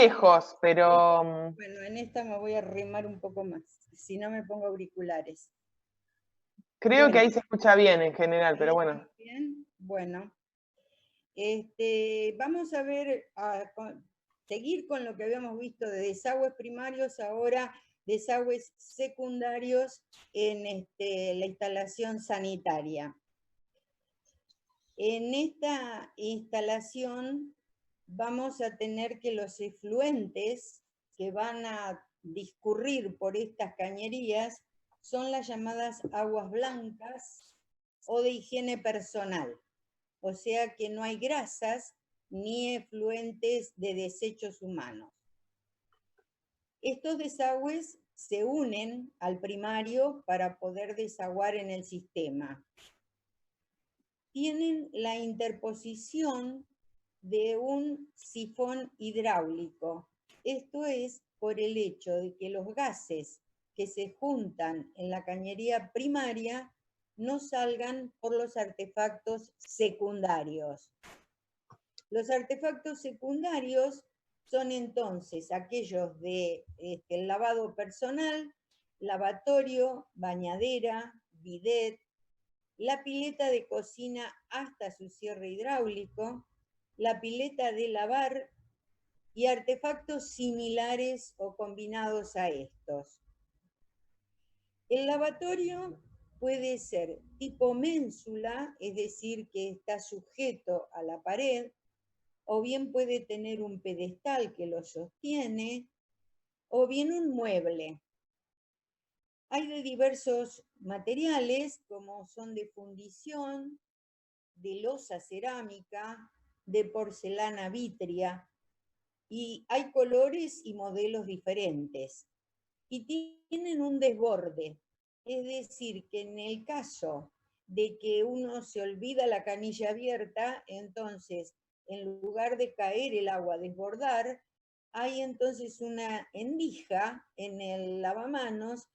lejos, pero Bueno, en esta me voy a arrimar un poco más, si no me pongo auriculares. creo que Bueno, ahí se escucha bien en general, pero ¿ahí bueno. estamos bien? Bueno, vamos a ver, seguir con lo que habíamos visto de desagües primarios, ahora desagües secundarios en la instalación sanitaria. En esta instalación vamos a tener que los efluentes que van a discurrir por estas cañerías son las llamadas aguas blancas o de higiene personal. O sea que no hay grasas ni efluentes de desechos humanos. Estos desagües se unen al primario para poder desaguar en el sistema. Tienen la interposición de un sifón hidráulico. Esto es por el hecho de que los gases que se juntan en la cañería primaria no salgan por los artefactos secundarios. Los artefactos secundarios son entonces aquellos de el lavado personal, lavatorio, bañadera, bidet, la pileta de cocina hasta su cierre hidráulico, la pileta de lavar y artefactos similares o combinados a estos. El lavatorio puede ser tipo ménsula, es decir, que está sujeto a la pared, o bien puede tener un pedestal que lo sostiene, o bien un mueble. Hay de diversos materiales, como son de fundición, de loza cerámica, de porcelana vitria, y hay colores y modelos diferentes. Y tienen un desborde, es decir, que en el caso de que uno se olvida la canilla abierta, entonces, en lugar de caer el agua a desbordar, hay entonces una endija en el lavamanos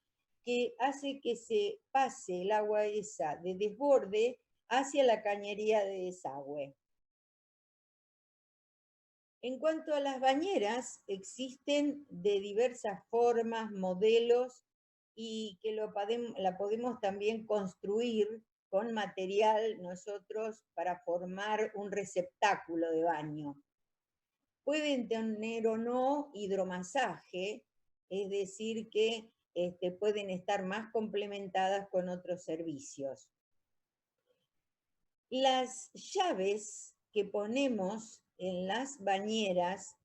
que hace que se pase el agua esa de desborde hacia la cañería de desagüe. En cuanto a las bañeras, existen de diversas formas, modelos, y que la podemos también construir con material nosotros para formar un receptáculo de baño. Pueden tener o no hidromasaje, es decir, que pueden estar más complementadas con otros servicios. Las llaves que ponemos en las bañeras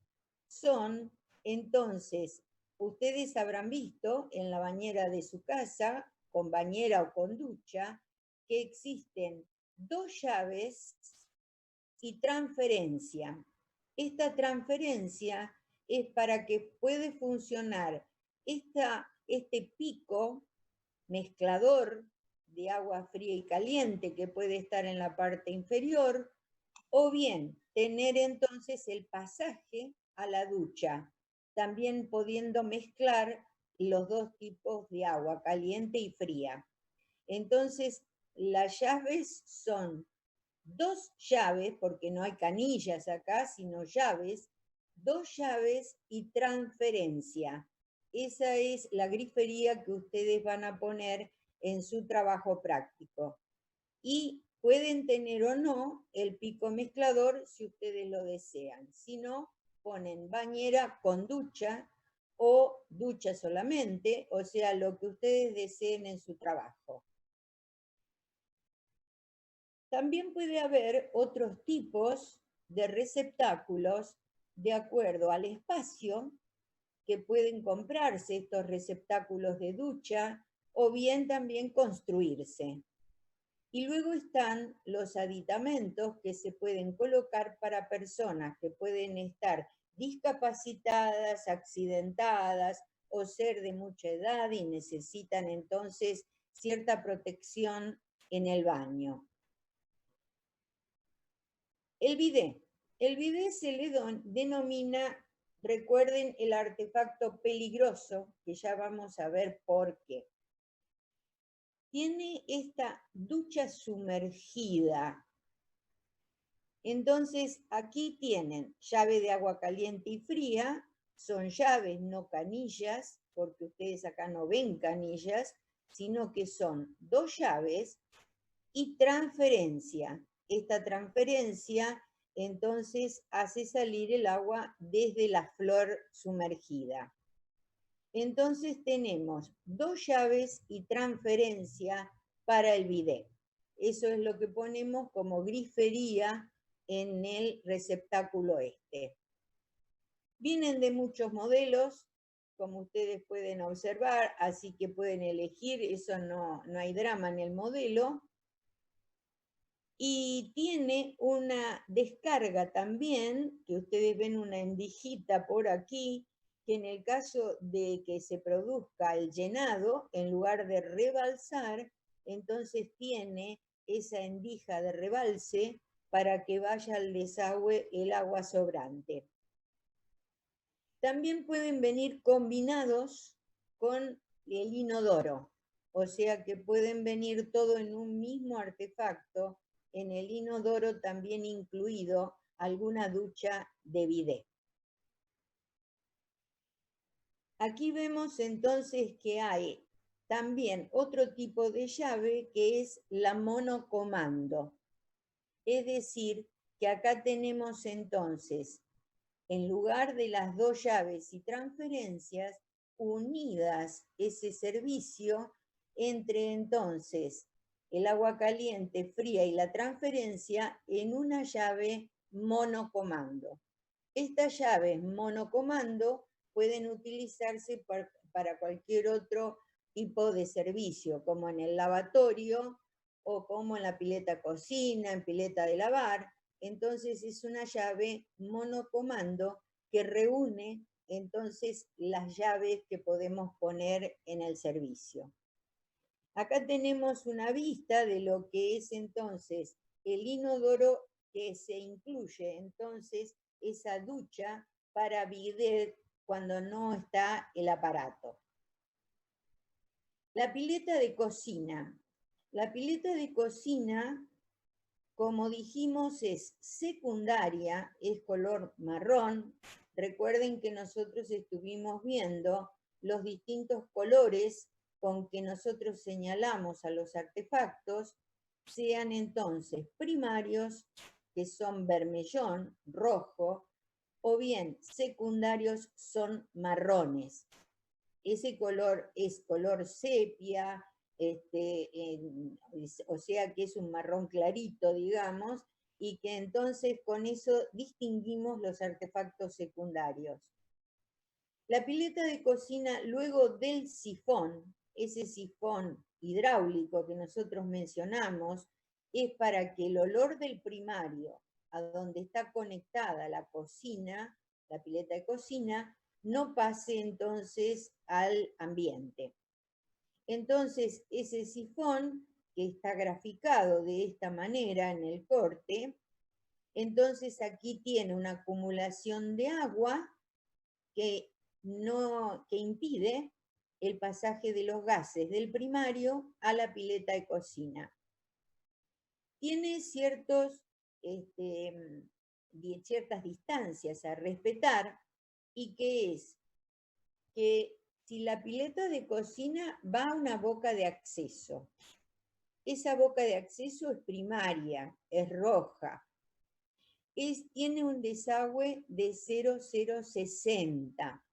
son, entonces, ustedes habrán visto en la bañera de su casa, con bañera o con ducha, que existen dos llaves y transferencia. Esta transferencia es para que pueda funcionar este pico mezclador de agua fría y caliente que puede estar en la parte inferior, o bien tener entonces el pasaje a la ducha, también pudiendo mezclar los dos tipos de agua, caliente y fría. Entonces, las llaves son dos llaves, porque no hay canillas acá, sino llaves, dos llaves y transferencia. Esa es la grifería que ustedes van a poner en su trabajo práctico. Y pueden tener o no el pico mezclador si ustedes lo desean. Si no, ponen bañera con ducha o ducha solamente, o sea, lo que ustedes deseen en su trabajo. También puede haber otros tipos de receptáculos de acuerdo al espacio que pueden comprarse estos receptáculos de ducha o bien también construirse. Y luego están los aditamentos que se pueden colocar para personas que pueden estar discapacitadas, accidentadas o ser de mucha edad y necesitan entonces cierta protección en el baño. El bidet. El bidet se le denomina, recuerden, el artefacto peligroso, que ya vamos a ver por qué. Tiene esta ducha sumergida. Entonces, aquí tienen llave de agua caliente y fría, son llaves, no canillas, porque ustedes acá no ven canillas, sino que son 2 llaves y transferencia. Esta transferencia entonces hace salir el agua desde la flor sumergida. Entonces tenemos 2 llaves y transferencia para el bidet. Eso es lo que ponemos como grifería en el receptáculo este. Vienen de muchos modelos, como ustedes pueden observar, así que pueden elegir, eso no hay drama en el modelo. Y tiene una descarga también, que ustedes ven una endijita por aquí, que en el caso de que se produzca el llenado, en lugar de rebalsar, entonces tiene esa endija de rebalse para que vaya al desagüe el agua sobrante. También pueden venir combinados con el inodoro, o sea que pueden venir todo en un mismo artefacto, en el inodoro también incluido alguna ducha de bidet. Aquí vemos entonces que hay también otro tipo de llave que es la monocomando. Es decir, que acá tenemos entonces, en lugar de las 2 llaves y transferencias, unidas ese servicio entre entonces el agua caliente, fría y la transferencia en una llave monocomando. Estas llaves monocomando pueden utilizarse para cualquier otro tipo de servicio, como en el lavatorio o como en la pileta cocina, en pileta de lavar. Entonces es una llave monocomando que reúne entonces las llaves que podemos poner en el servicio. Acá tenemos una vista de lo que es entonces el inodoro, que se incluye entonces esa ducha para bidet cuando no está el aparato. La pileta de cocina. La pileta de cocina, como dijimos, es secundaria, es color marrón. Recuerden que nosotros estuvimos viendo los distintos colores con que nosotros señalamos a los artefactos, sean entonces primarios, que son vermellón, rojo, o bien secundarios son marrones. Ese color es color sepia, o sea que es un marrón clarito, digamos, y que entonces con eso distinguimos los artefactos secundarios. La pileta de cocina, luego del sifón, ese sifón hidráulico que nosotros mencionamos, es para que el olor del primario, a donde está conectada la cocina, la pileta de cocina, no pase entonces al ambiente. Entonces, ese sifón, que está graficado de esta manera en el corte, entonces aquí tiene una acumulación de agua que impide el pasaje de los gases del primario a la pileta de cocina. Tiene ciertas distancias a respetar, y que es que si la pileta de cocina va a una boca de acceso, esa boca de acceso es primaria, es roja, tiene un desagüe de 0,060.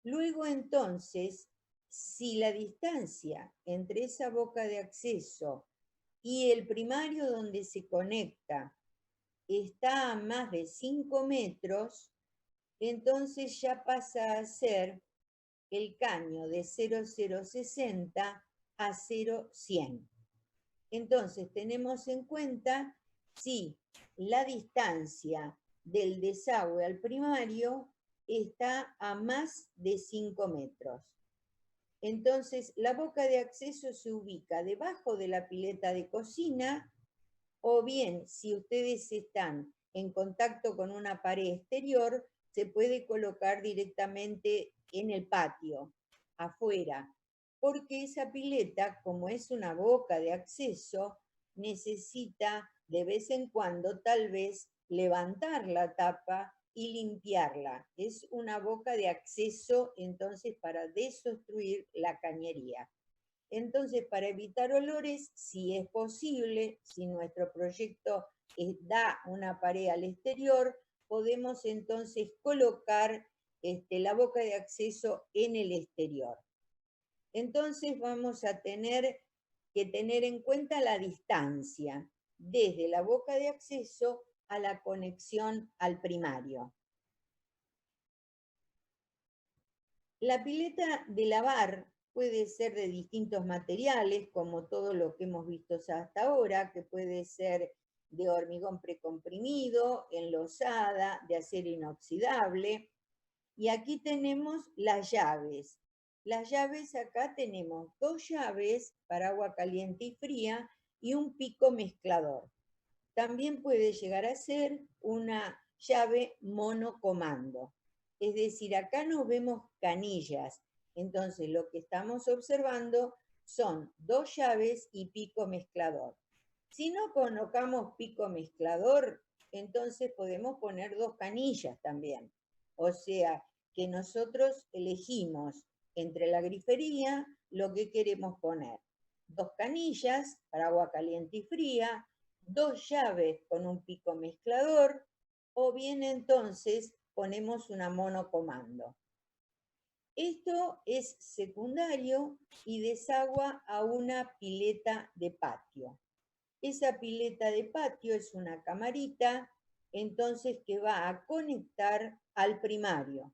Luego entonces, si la distancia entre esa boca de acceso y el primario donde se conecta está a más de 5 metros, entonces ya pasa a ser el caño de 0,060 a 0,100. Entonces tenemos en cuenta si la distancia del desagüe al primario está a más de 5 metros. Entonces la boca de acceso se ubica debajo de la pileta de cocina, o bien si ustedes están en contacto con una pared exterior, se puede colocar directamente en el patio, afuera, porque esa pileta, como es una boca de acceso, necesita de vez en cuando tal vez levantar la tapa y limpiarla. Es una boca de acceso, entonces, para desobstruir la cañería. Entonces, para evitar olores, si es posible, si nuestro proyecto da una pared al exterior, podemos entonces colocar la boca de acceso en el exterior. Entonces vamos a tener que tener en cuenta la distancia desde la boca de acceso a la conexión al primario. La pileta de lavar puede ser de distintos materiales, como todo lo que hemos visto hasta ahora, que puede ser de hormigón precomprimido, enlosada, de acero inoxidable. Y aquí tenemos las llaves. Las llaves, acá tenemos 2 llaves para agua caliente y fría y un pico mezclador. También puede llegar a ser una llave monocomando. Es decir, acá no vemos canillas. Entonces, lo que estamos observando son 2 llaves y pico mezclador. Si no colocamos pico mezclador, entonces podemos poner 2 canillas también. O sea, que nosotros elegimos entre la grifería lo que queremos poner. 2 canillas para agua caliente y fría, 2 llaves con un pico mezclador, o bien entonces ponemos una monocomando. Esto es secundario y desagua a una pileta de patio. Esa pileta de patio es una camarita, entonces, que va a conectar al primario.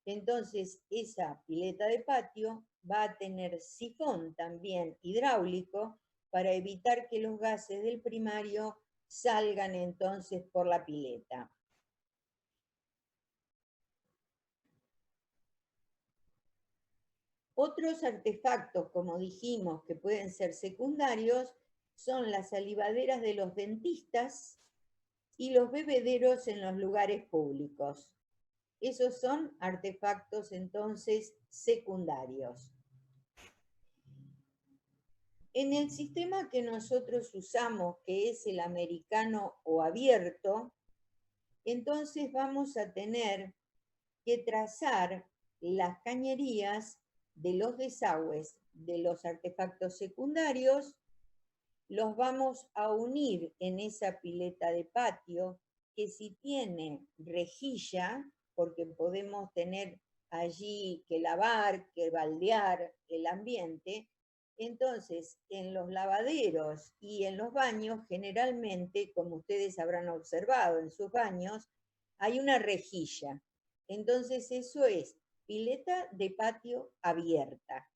Entonces, esa pileta de patio va a tener sifón también hidráulico para evitar que los gases del primario salgan entonces por la pileta. Otros artefactos, como dijimos, que pueden ser secundarios, son las salivaderas de los dentistas y los bebederos en los lugares públicos. Esos son artefactos entonces secundarios. En el sistema que nosotros usamos, que es el americano o abierto, entonces vamos a tener que trazar las cañerías de los desagües de los artefactos secundarios, los vamos a unir en esa pileta de patio, que si tiene rejilla, porque podemos tener allí que lavar, que baldear el ambiente, entonces en los lavaderos y en los baños, generalmente, como ustedes habrán observado en sus baños, hay una rejilla. Entonces eso es pileta de patio abierta.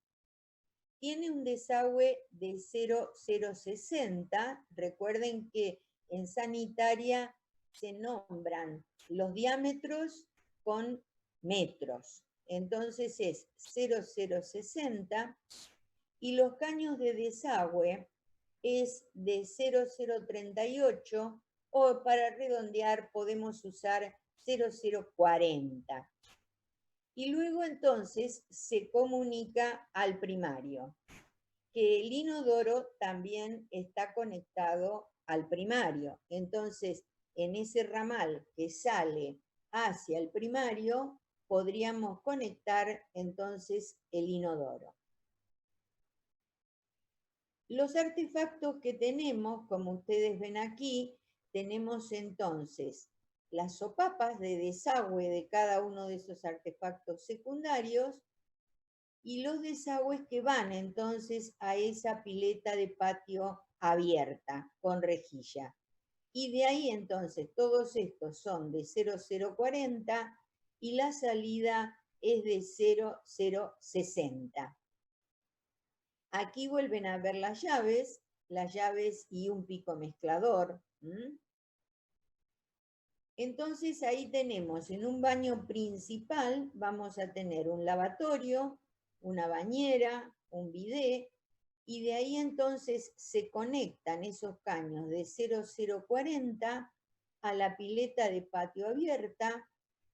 Tiene un desagüe de 0,060. Recuerden que en sanitaria se nombran los diámetros con metros. Entonces es 0,060 y los caños de desagüe es de 0,038 o para redondear podemos usar 0,040. Y luego entonces se comunica al primario, que el inodoro también está conectado al primario. Entonces, en ese ramal que sale hacia el primario, podríamos conectar entonces el inodoro. Los artefactos que tenemos, como ustedes ven aquí, tenemos entonces las sopapas de desagüe de cada uno de esos artefactos secundarios y los desagües que van entonces a esa pileta de patio abierta con rejilla. Y de ahí entonces todos estos son de 0,040 y la salida es de 0,060. Aquí vuelven a ver las llaves y un pico mezclador. Entonces ahí tenemos en un baño principal, vamos a tener un lavatorio, una bañera, un bidé, y de ahí entonces se conectan esos caños de 0,040 a la pileta de patio abierta,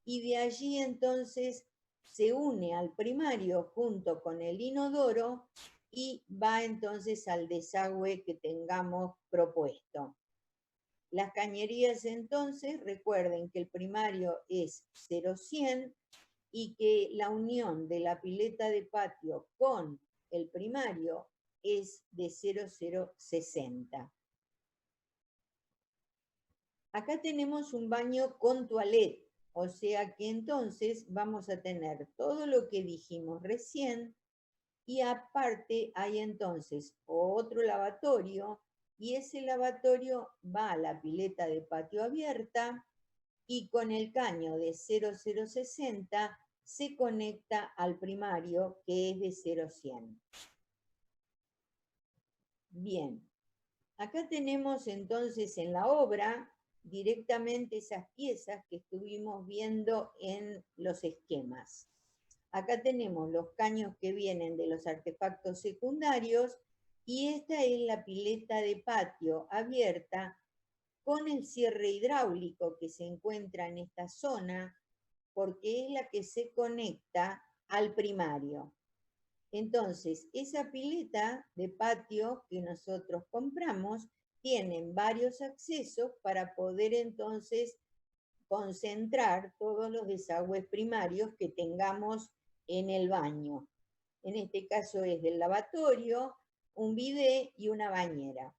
y de allí entonces se une al primario junto con el inodoro y va entonces al desagüe que tengamos propuesto. Las cañerías entonces, recuerden que el primario es 0,100 y que la unión de la pileta de patio con el primario es de 0,060. Acá tenemos un baño con toilette, o sea que entonces vamos a tener todo lo que dijimos recién y aparte hay entonces otro lavatorio y ese lavatorio va a la pileta de patio abierta y con el caño de 0,060 se conecta al primario que es de 0,100. Bien, acá tenemos entonces en la obra directamente esas piezas que estuvimos viendo en los esquemas. Acá tenemos los caños que vienen de los artefactos secundarios y esta es la pileta de patio abierta con el cierre hidráulico que se encuentra en esta zona porque es la que se conecta al primario. Entonces, esa pileta de patio que nosotros compramos tienen varios accesos para poder entonces concentrar todos los desagües primarios que tengamos en el baño. En este caso es del lavatorio, un bidet y una bañera.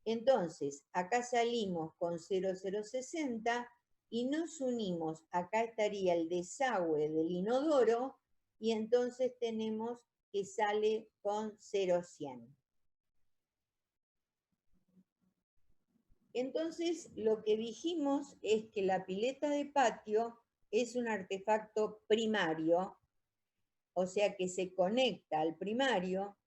Entonces, acá salimos con 0,060 y nos unimos, acá estaría el desagüe del inodoro y entonces tenemos que sale con 0,100. Entonces, lo que dijimos es que la pileta de patio es un artefacto primario, o sea que se conecta al primario,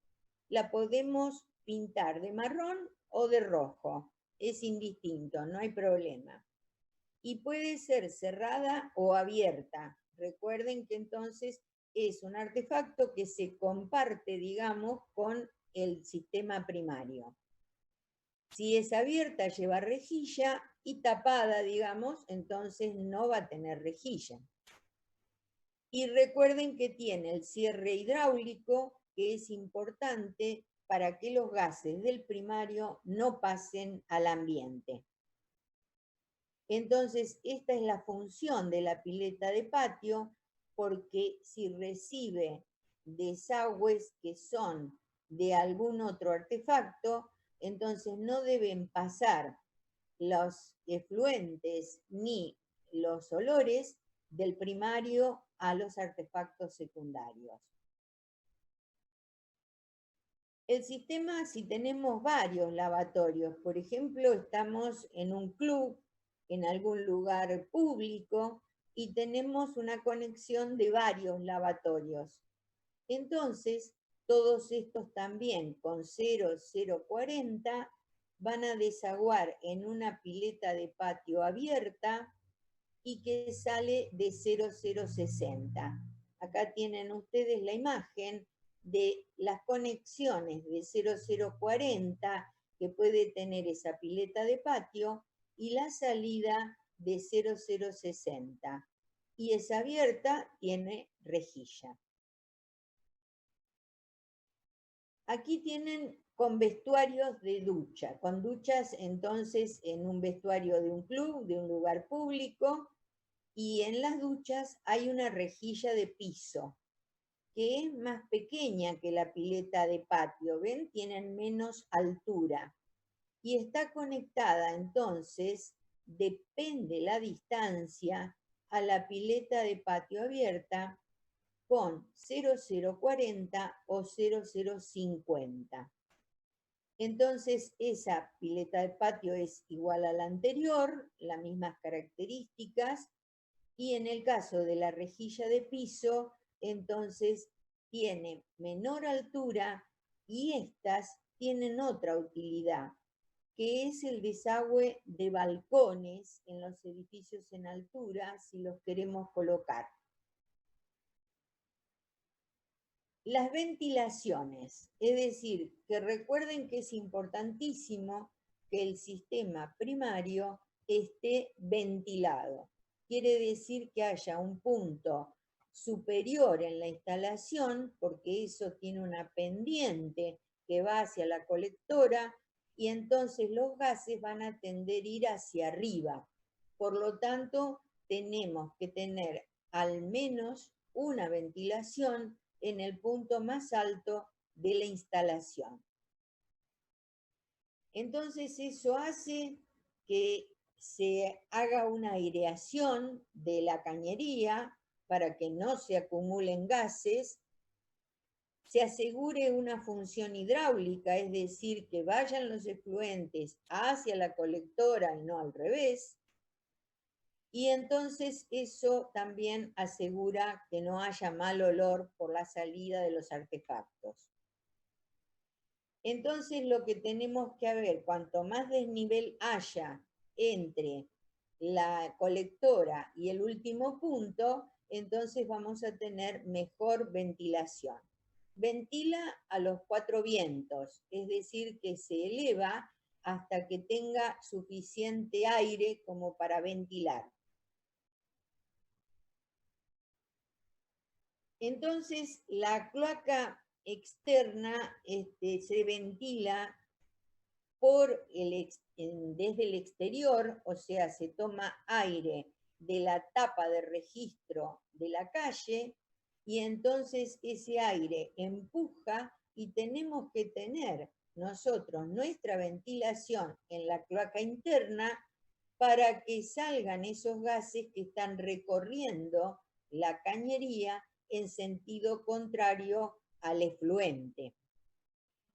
la podemos pintar de marrón o de rojo, es indistinto, no hay problema. Y puede ser cerrada o abierta. Recuerden que entonces es un artefacto que se comparte, digamos, con el sistema primario. Si es abierta, lleva rejilla y tapada, digamos, entonces no va a tener rejilla. Y recuerden que tiene el cierre hidráulico, que es importante para que los gases del primario no pasen al ambiente. Entonces, esta es la función de la pileta de patio, porque si recibe desagües que son de algún otro artefacto, entonces no deben pasar los efluentes ni los olores del primario a los artefactos secundarios. El sistema, si tenemos varios lavatorios, por ejemplo, estamos en un club, en algún lugar público, y tenemos una conexión de varios lavatorios. Entonces, todos estos también con 0,040 van a desaguar en una pileta de patio abierta y que sale de 0,060. Acá tienen ustedes la imagen de las conexiones de 0,040 que puede tener esa pileta de patio y la salida de 0,060. Y esa abierta tiene rejilla. Aquí tienen con vestuarios de ducha, con duchas entonces en un vestuario de un club, de un lugar público, y en las duchas hay una rejilla de piso, que es más pequeña que la pileta de patio, ¿ven? Tienen menos altura. Y está conectada entonces, depende la distancia, a la pileta de patio abierta con 0,040 o 0,050. Entonces, esa pileta de patio es igual a la anterior, las mismas características, y en el caso de la rejilla de piso, entonces tiene menor altura y estas tienen otra utilidad, que es el desagüe de balcones en los edificios en altura, si los queremos colocar. Las ventilaciones, es decir, que recuerden que es importantísimo que el sistema primario esté ventilado. Quiere decir que haya un punto superior en la instalación, porque eso tiene una pendiente que va hacia la colectora, y entonces los gases van a tender a ir hacia arriba. Por lo tanto, tenemos que tener al menos una ventilación en el punto más alto de la instalación. Entonces eso hace que se haga una aireación de la cañería para que no se acumulen gases, se asegure una función hidráulica, es decir, que vayan los efluentes hacia la colectora y no al revés, y entonces eso también asegura que no haya mal olor por la salida de los artefactos. Entonces lo que tenemos que ver, cuanto más desnivel haya entre la colectora y el último punto, entonces vamos a tener mejor ventilación. Ventila a los 4 vientos, es decir, que se eleva hasta que tenga suficiente aire como para ventilar. Entonces, la cloaca externa se ventila desde el exterior, o sea, se toma aire de la tapa de registro de la calle y entonces ese aire empuja y tenemos que tener nosotros nuestra ventilación en la cloaca interna para que salgan esos gases que están recorriendo la cañería en sentido contrario al efluente.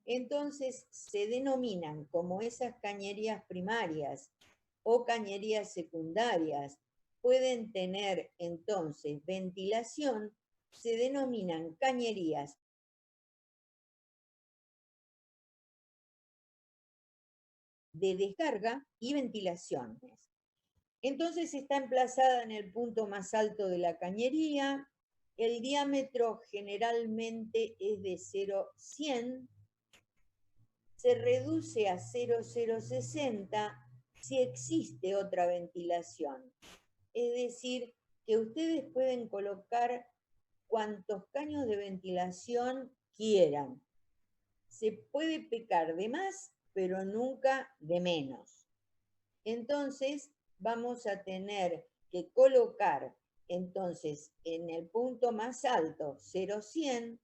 Entonces se denominan como esas cañerías primarias o cañerías secundarias pueden tener entonces ventilación, se denominan cañerías de descarga y ventilaciones. Entonces está emplazada en el punto más alto de la cañería, el diámetro generalmente es de 0,100, se reduce a 0,060 si existe otra ventilación. Es decir, que ustedes pueden colocar cuantos caños de ventilación quieran. Se puede pecar de más, pero nunca de menos. Entonces, vamos a tener que colocar entonces en el punto más alto 0,100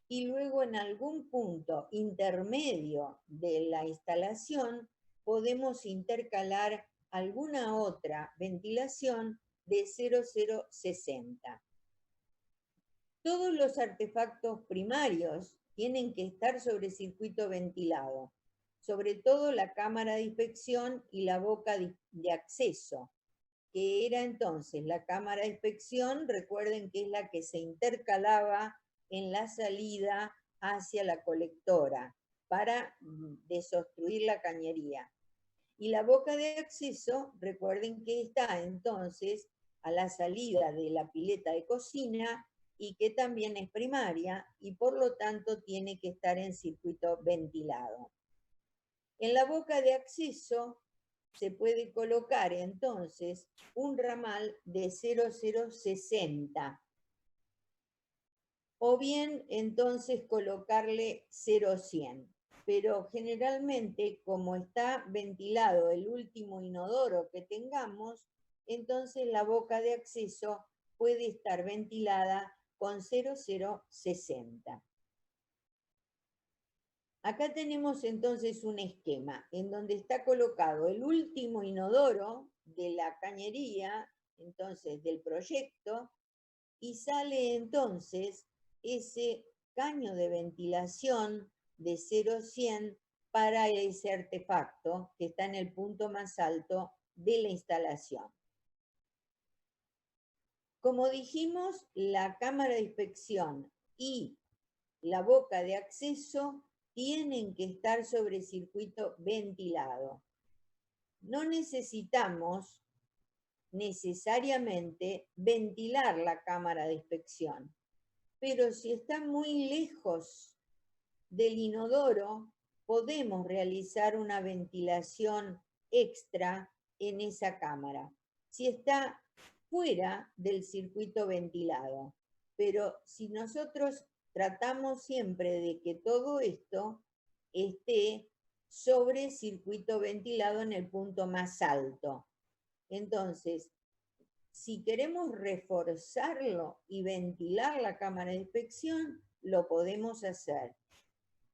y luego en algún punto intermedio de la instalación podemos intercalar alguna otra ventilación de 0,060. Todos los artefactos primarios tienen que estar sobre circuito ventilado, sobre todo la cámara de inspección y la boca de acceso, que era entonces la cámara de inspección, recuerden que es la que se intercalaba en la salida hacia la colectora para desobstruir la cañería. Y la boca de acceso, recuerden que está entonces a la salida de la pileta de cocina y que también es primaria y por lo tanto tiene que estar en circuito ventilado. En la boca de acceso se puede colocar entonces un ramal de 0,060 o bien entonces colocarle 0,100. Pero generalmente como está ventilado el último inodoro que tengamos, entonces la boca de acceso puede estar ventilada con 0,060. Acá tenemos entonces un esquema en donde está colocado el último inodoro de la cañería, entonces del proyecto, y sale entonces ese caño de ventilación de 0,100 para ese artefacto que está en el punto más alto de la instalación. Como dijimos, la cámara de inspección y la boca de acceso tienen que estar sobre circuito ventilado. No necesitamos necesariamente ventilar la cámara de inspección, pero si está muy lejos del inodoro, podemos realizar una ventilación extra en esa cámara. Si está fuera del circuito ventilado, pero si nosotros tratamos siempre de que todo esto esté sobre circuito ventilado en el punto más alto. Entonces, si queremos reforzarlo y ventilar la cámara de inspección, lo podemos hacer.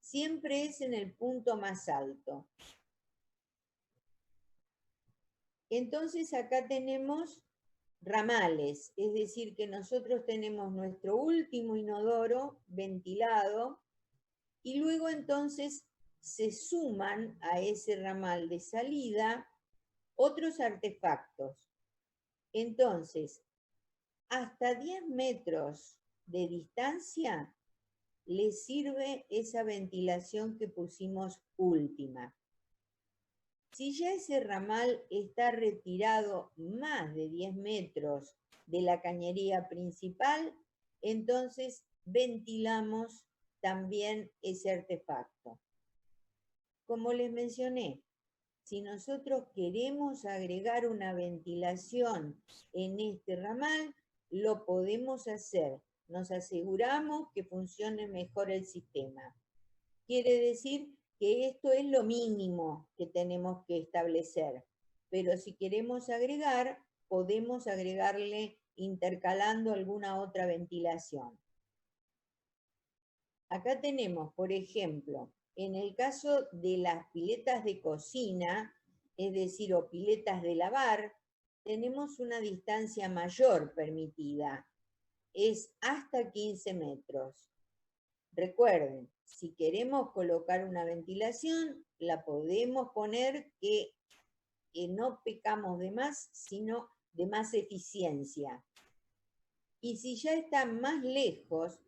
Siempre es en el punto más alto. Entonces acá tenemos ramales, es decir, que nosotros tenemos nuestro último inodoro ventilado y luego entonces se suman a ese ramal de salida otros artefactos. Entonces, hasta 10 metros de distancia le sirve esa ventilación que pusimos última. Si ya ese ramal está retirado más de 10 metros de la cañería principal, entonces ventilamos también ese artefacto. Como les mencioné, si nosotros queremos agregar una ventilación en este ramal, lo podemos hacer. Nos aseguramos que funcione mejor el sistema. Quiere decir que esto es lo mínimo que tenemos que establecer. Pero si queremos agregar, podemos agregarle intercalando alguna otra ventilación. Acá tenemos, por ejemplo, en el caso de las piletas de cocina, es decir, o piletas de lavar, tenemos una distancia mayor permitida. Es hasta 15 metros. Recuerden, si queremos colocar una ventilación, la podemos poner que no pecamos de más, sino de más eficiencia. Y si ya está más lejos,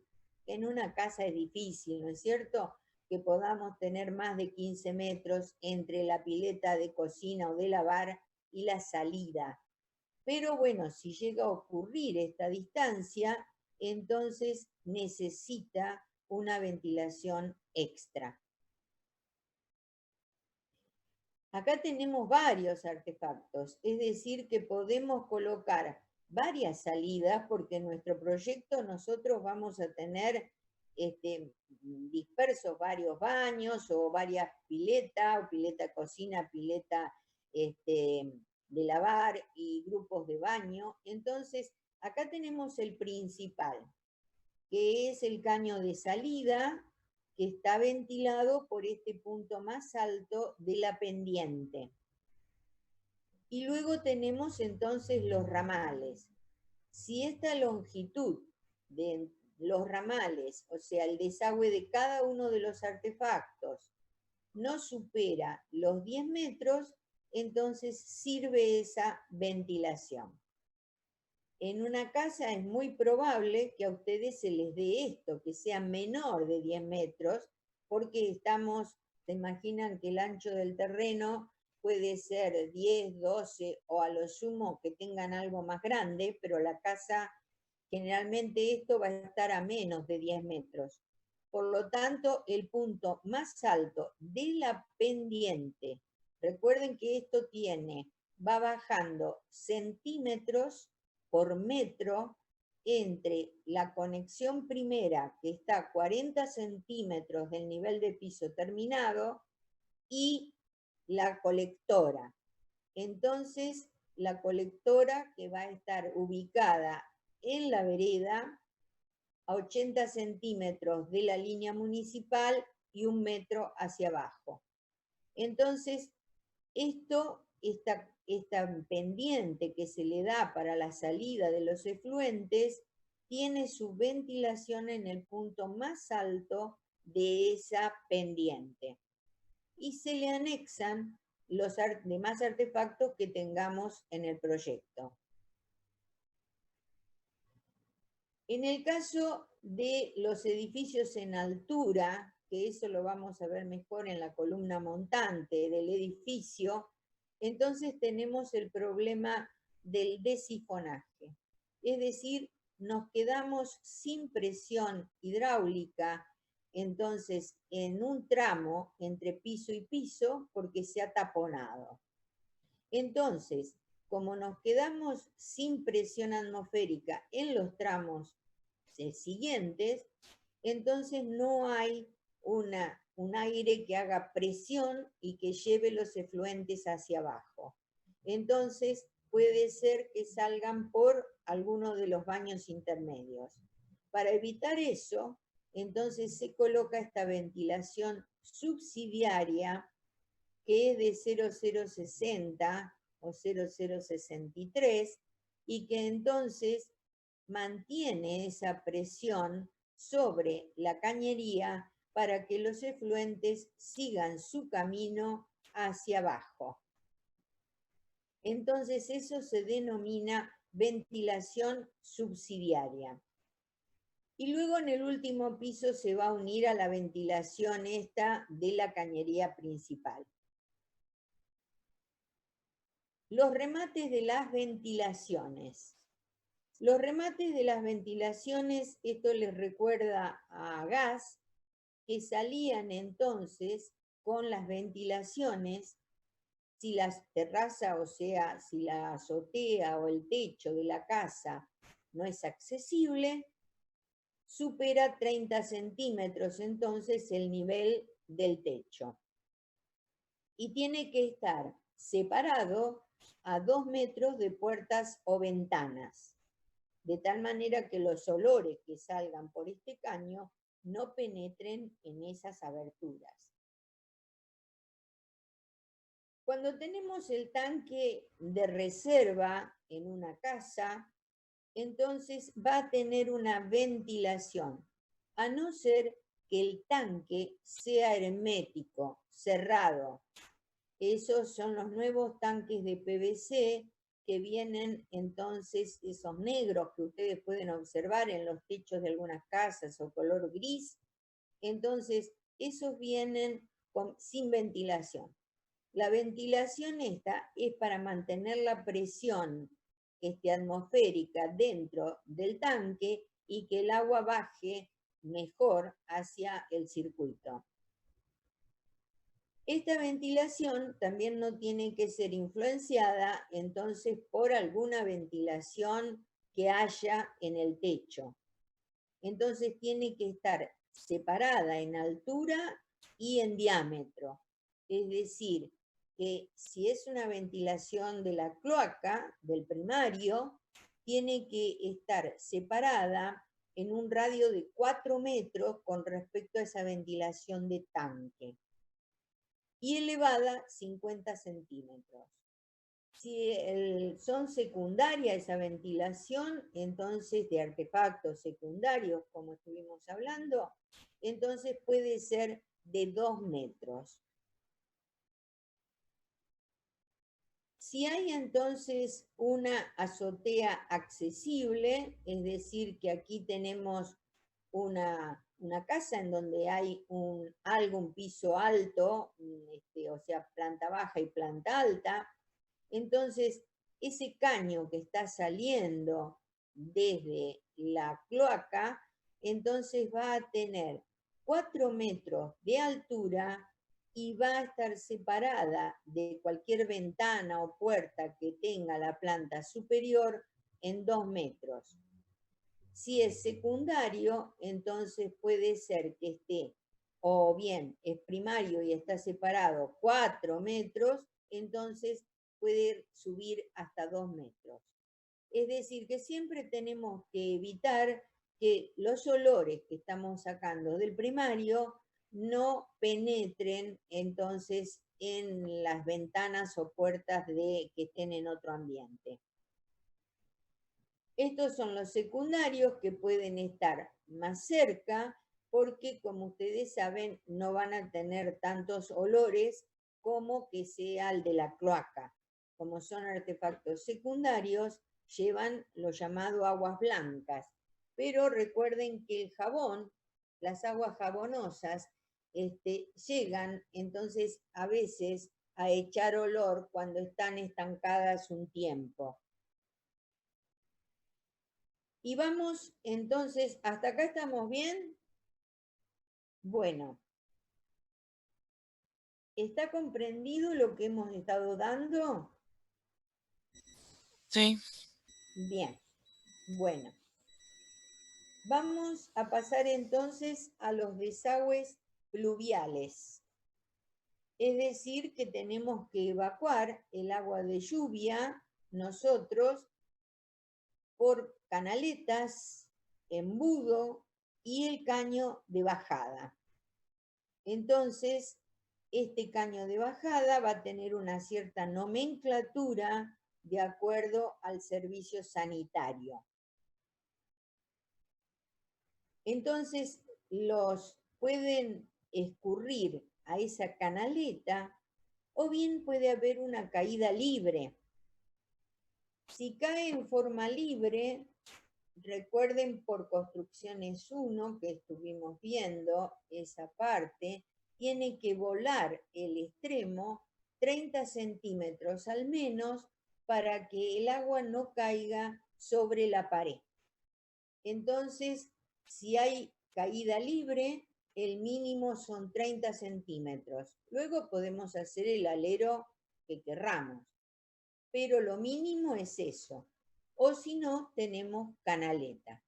en una casa es difícil, ¿no es cierto?, que podamos tener más de 15 metros entre la pileta de cocina o de lavar y la salida. Pero bueno, si llega a ocurrir esta distancia, entonces necesita una ventilación extra. Acá tenemos varios artefactos, es decir, que podemos colocar varias salidas porque en nuestro proyecto nosotros vamos a tener dispersos varios baños o varias piletas, o pileta cocina, pileta de lavar y grupos de baño. Entonces, acá tenemos el principal, que es el caño de salida, que está ventilado por este punto más alto de la pendiente. Y luego tenemos entonces los ramales. Si esta longitud de los ramales, o sea, el desagüe de cada uno de los artefactos, no supera los 10 metros, entonces sirve esa ventilación. En una casa es muy probable que a ustedes se les dé esto, que sea menor de 10 metros, porque se imaginan que el ancho del terreno puede ser 10, 12 o a lo sumo que tengan algo más grande, pero la casa, generalmente esto va a estar a menos de 10 metros. Por lo tanto, el punto más alto de la pendiente, recuerden que esto va bajando centímetros por metro entre la conexión primera, que está a 40 centímetros del nivel de piso terminado, y la colectora. Entonces, la colectora que va a estar ubicada en la vereda, a 80 centímetros de la línea municipal y 1 metro hacia abajo. Entonces, esta pendiente que se le da para la salida de los efluentes tiene su ventilación en el punto más alto de esa pendiente. Y se le anexan los demás artefactos que tengamos en el proyecto. En el caso de los edificios en altura, que eso lo vamos a ver mejor en la columna montante del edificio, entonces tenemos el problema del desifonaje. Es decir, nos quedamos sin presión hidráulica, entonces, en un tramo entre piso y piso, porque se ha taponado. Entonces, como nos quedamos sin presión atmosférica en los tramos siguientes, entonces no hay un aire que haga presión y que lleve los efluentes hacia abajo. Entonces, puede ser que salgan por alguno de los baños intermedios. Para evitar eso, entonces se coloca esta ventilación subsidiaria que es de 0060 o 0063 y que entonces mantiene esa presión sobre la cañería para que los efluentes sigan su camino hacia abajo. Entonces eso se denomina ventilación subsidiaria. Y luego en el último piso se va a unir a la ventilación esta de la cañería principal. Los remates de las ventilaciones. Los remates de las ventilaciones, esto les recuerda a gas, que salían entonces con las ventilaciones, si la terraza, o sea, si la azotea o el techo de la casa no es accesible, supera 30 centímetros entonces el nivel del techo. Y tiene que estar separado a 2 metros de puertas o ventanas, de tal manera que los olores que salgan por este caño no penetren en esas aberturas. Cuando tenemos el tanque de reserva en una casa, entonces va a tener una ventilación, a no ser que el tanque sea hermético, cerrado. Esos son los nuevos tanques de PVC que vienen entonces, esos negros que ustedes pueden observar en los techos de algunas casas o color gris. Entonces, esos vienen sin ventilación. La ventilación esta es para mantener la presión atmosférica dentro del tanque y que el agua baje mejor hacia el circuito. Esta ventilación también no tiene que ser influenciada entonces por alguna ventilación que haya en el techo. Entonces tiene que estar separada en altura y en diámetro. Es decir, que si es una ventilación de la cloaca, del primario, tiene que estar separada en un radio de 4 metros con respecto a esa ventilación de tanque y elevada 50 centímetros. Si son secundaria esa ventilación, entonces de artefactos secundarios, como estuvimos hablando, entonces puede ser de 2 metros. Si hay entonces una azotea accesible, es decir, que aquí tenemos una casa en donde hay un piso alto, o sea, planta baja y planta alta, entonces ese caño que está saliendo desde la cloaca, entonces va a tener 4 metros de altura y va a estar separada de cualquier ventana o puerta que tenga la planta superior en 2 metros. Si es secundario, entonces puede ser que esté, o bien es primario y está separado 4 metros, entonces puede subir hasta 2 metros. Es decir, que siempre tenemos que evitar que los olores que estamos sacando del primario no penetren entonces en las ventanas o puertas que estén en otro ambiente. Estos son los secundarios que pueden estar más cerca porque, como ustedes saben, no van a tener tantos olores como que sea el de la cloaca. Como son artefactos secundarios, llevan lo llamado aguas blancas. Pero recuerden que el jabón, las aguas jabonosas, llegan entonces a veces a echar olor cuando están estancadas un tiempo. Y vamos entonces, ¿hasta acá estamos bien? Bueno, ¿está comprendido lo que hemos estado dando? Sí. Bien, bueno. Vamos a pasar entonces a los desagües pluviales. Es decir, que tenemos que evacuar el agua de lluvia nosotros por canaletas, embudo y el caño de bajada. Entonces, este caño de bajada va a tener una cierta nomenclatura de acuerdo al servicio sanitario. Entonces, los pueden escurrir a esa canaleta o bien puede haber una caída libre. Si cae en forma libre, recuerden por construcciones 1 que estuvimos viendo esa parte, tiene que volar el extremo 30 centímetros al menos para que el agua no caiga sobre la pared. Entonces, si hay caída libre, el mínimo son 30 centímetros. Luego podemos hacer el alero que querramos, pero lo mínimo es eso. O si no, tenemos canaleta.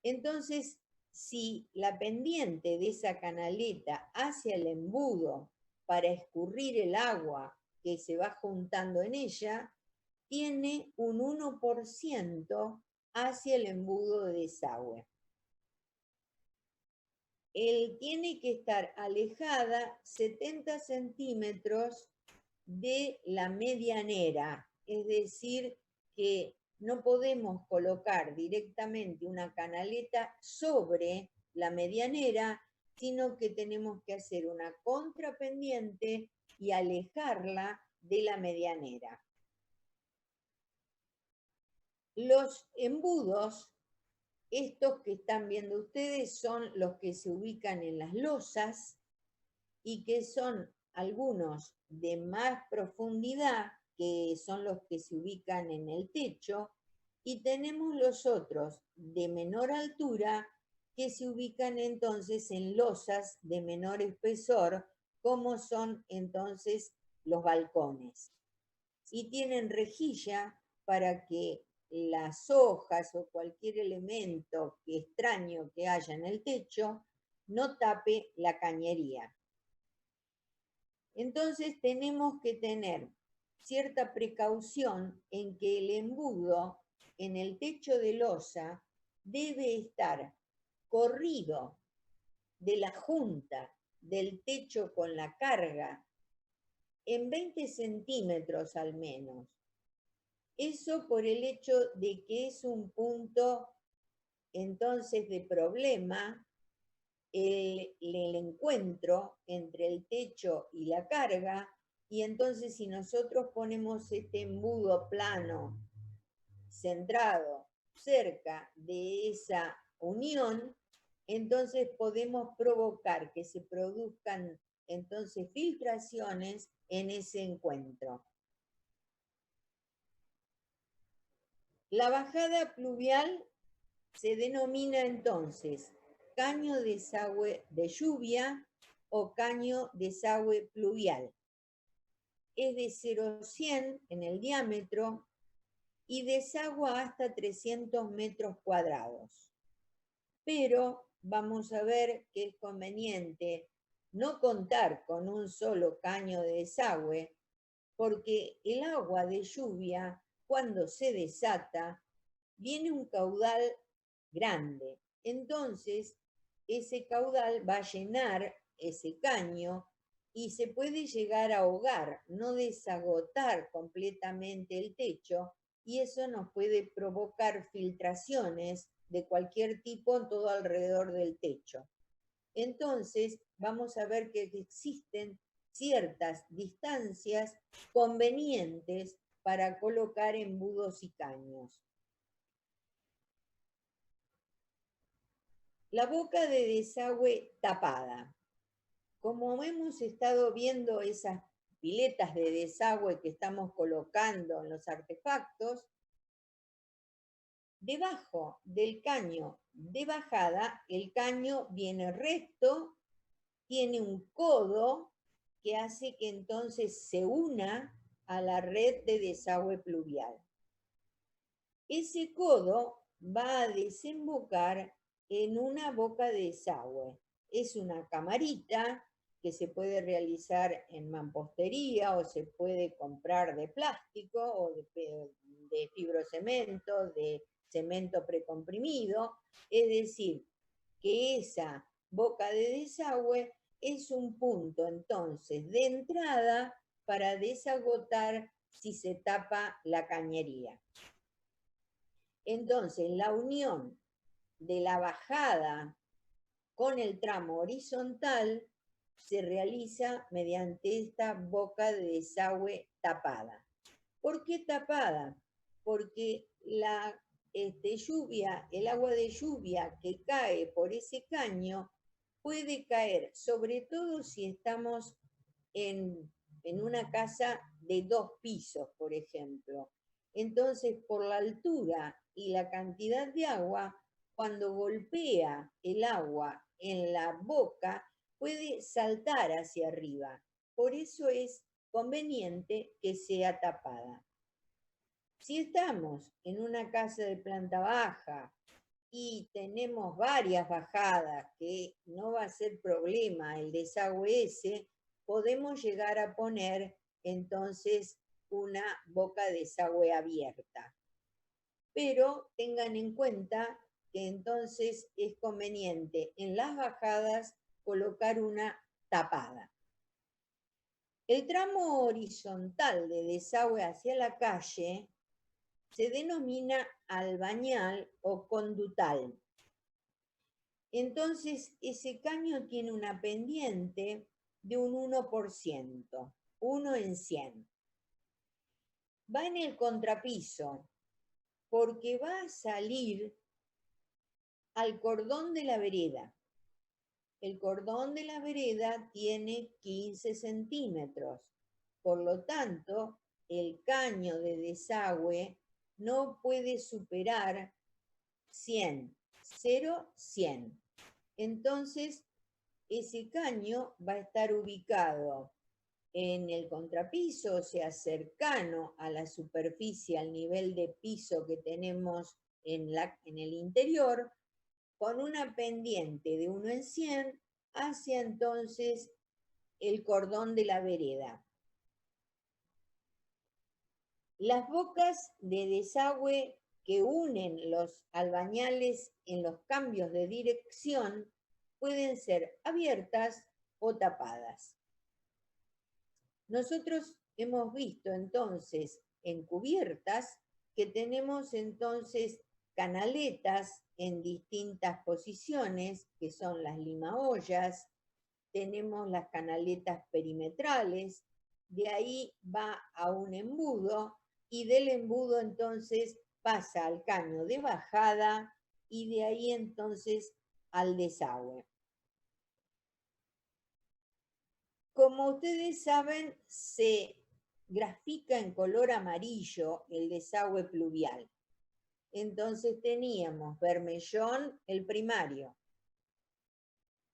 Entonces, si la pendiente de esa canaleta hacia el embudo para escurrir el agua que se va juntando en ella, tiene un 1% hacia el embudo de desagüe. Él tiene que estar alejada 70 centímetros de la medianera, es decir, que no podemos colocar directamente una canaleta sobre la medianera, sino que tenemos que hacer una contrapendiente y alejarla de la medianera. Los embudos, estos que están viendo ustedes, son los que se ubican en las losas y que son algunos de más profundidad, que son los que se ubican en el techo, y tenemos los otros de menor altura que se ubican entonces en losas de menor espesor, como son entonces los balcones. Y tienen rejilla para que las hojas o cualquier elemento extraño que haya en el techo no tape la cañería. Entonces tenemos que tener cierta precaución en que el embudo en el techo de losa debe estar corrido de la junta del techo con la carga en 20 centímetros al menos. Eso por el hecho de que es un punto entonces de problema el encuentro entre el techo y la carga, y entonces si nosotros ponemos este embudo plano, centrado, cerca de esa unión, entonces podemos provocar que se produzcan entonces filtraciones en ese encuentro. La bajada pluvial se denomina entonces caño de desagüe de lluvia o caño de desagüe pluvial. Es de 0 a 100 en el diámetro y desagua hasta 300 metros cuadrados. Pero vamos a ver que es conveniente no contar con un solo caño de desagüe, porque el agua de lluvia, cuando se desata, viene un caudal grande. Entonces, ese caudal va a llenar ese caño y se puede llegar a ahogar, no desagotar completamente el techo, y eso nos puede provocar filtraciones de cualquier tipo en todo alrededor del techo. Entonces, vamos a ver que existen ciertas distancias convenientes para colocar embudos y caños. La boca de desagüe tapada. Como hemos estado viendo esas piletas de desagüe que estamos colocando en los artefactos, debajo del caño de bajada, el caño viene recto, tiene un codo que hace que entonces se una a la red de desagüe pluvial. Ese codo va a desembocar en una boca de desagüe. es una camarita que se puede realizar en mampostería o se puede comprar de plástico o de fibrocemento, de cemento precomprimido. Es decir, que esa boca de desagüe es un punto entonces de entrada para desagotar si se tapa la cañería. Entonces, la unión de la bajada con el tramo horizontal se realiza mediante esta boca de desagüe tapada. ¿Por qué tapada? Porque la lluvia, el agua de lluvia que cae por ese caño puede caer, sobre todo si estamos en una casa de 2 pisos, por ejemplo. Entonces, por la altura y la cantidad de agua, cuando golpea el agua en la boca, puede saltar hacia arriba. Por eso es conveniente que sea tapada. Si estamos en una casa de planta baja y tenemos varias bajadas, que no va a ser problema el desagüe ese, podemos llegar a poner entonces una boca de desagüe abierta. Pero tengan en cuenta que entonces es conveniente en las bajadas colocar una tapada. El tramo horizontal de desagüe hacia la calle se denomina albañal o conductal. Entonces, ese caño tiene una pendiente de un 1%, 1 en 100. Va en el contrapiso, porque va a salir al cordón de la vereda. El cordón de la vereda tiene 15 centímetros. Por lo tanto, el caño de desagüe no puede superar 100, 0, 100. Entonces, ese caño va a estar ubicado en el contrapiso, o sea, cercano a la superficie, al nivel de piso que tenemos en el interior, con una pendiente de 1 en 100 hacia entonces el cordón de la vereda. Las bocas de desagüe que unen los albañales en los cambios de dirección pueden ser abiertas o tapadas. Nosotros hemos visto entonces en cubiertas que tenemos entonces canaletas en distintas posiciones, que son las limaollas, tenemos las canaletas perimetrales, de ahí va a un embudo y del embudo entonces pasa al caño de bajada y de ahí entonces al desagüe. Como ustedes saben, se grafica en color amarillo el desagüe pluvial. Entonces teníamos vermellón, el primario.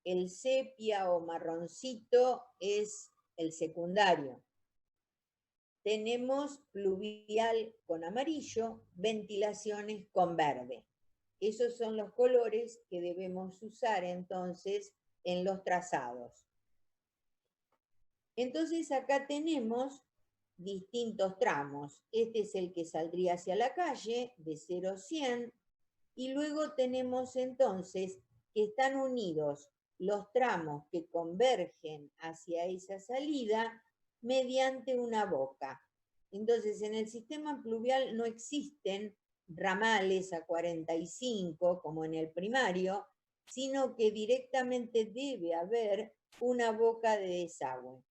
El sepia o marroncito es el secundario. Tenemos pluvial con amarillo, ventilaciones con verde. Esos son los colores que debemos usar entonces en los trazados. Entonces acá tenemos distintos tramos. Este es el que saldría hacia la calle, de 0 a 100, y luego tenemos entonces que están unidos los tramos que convergen hacia esa salida mediante una boca. Entonces, en el sistema pluvial no existen ramales a 45 como en el primario, sino que directamente debe haber una boca de desagüe,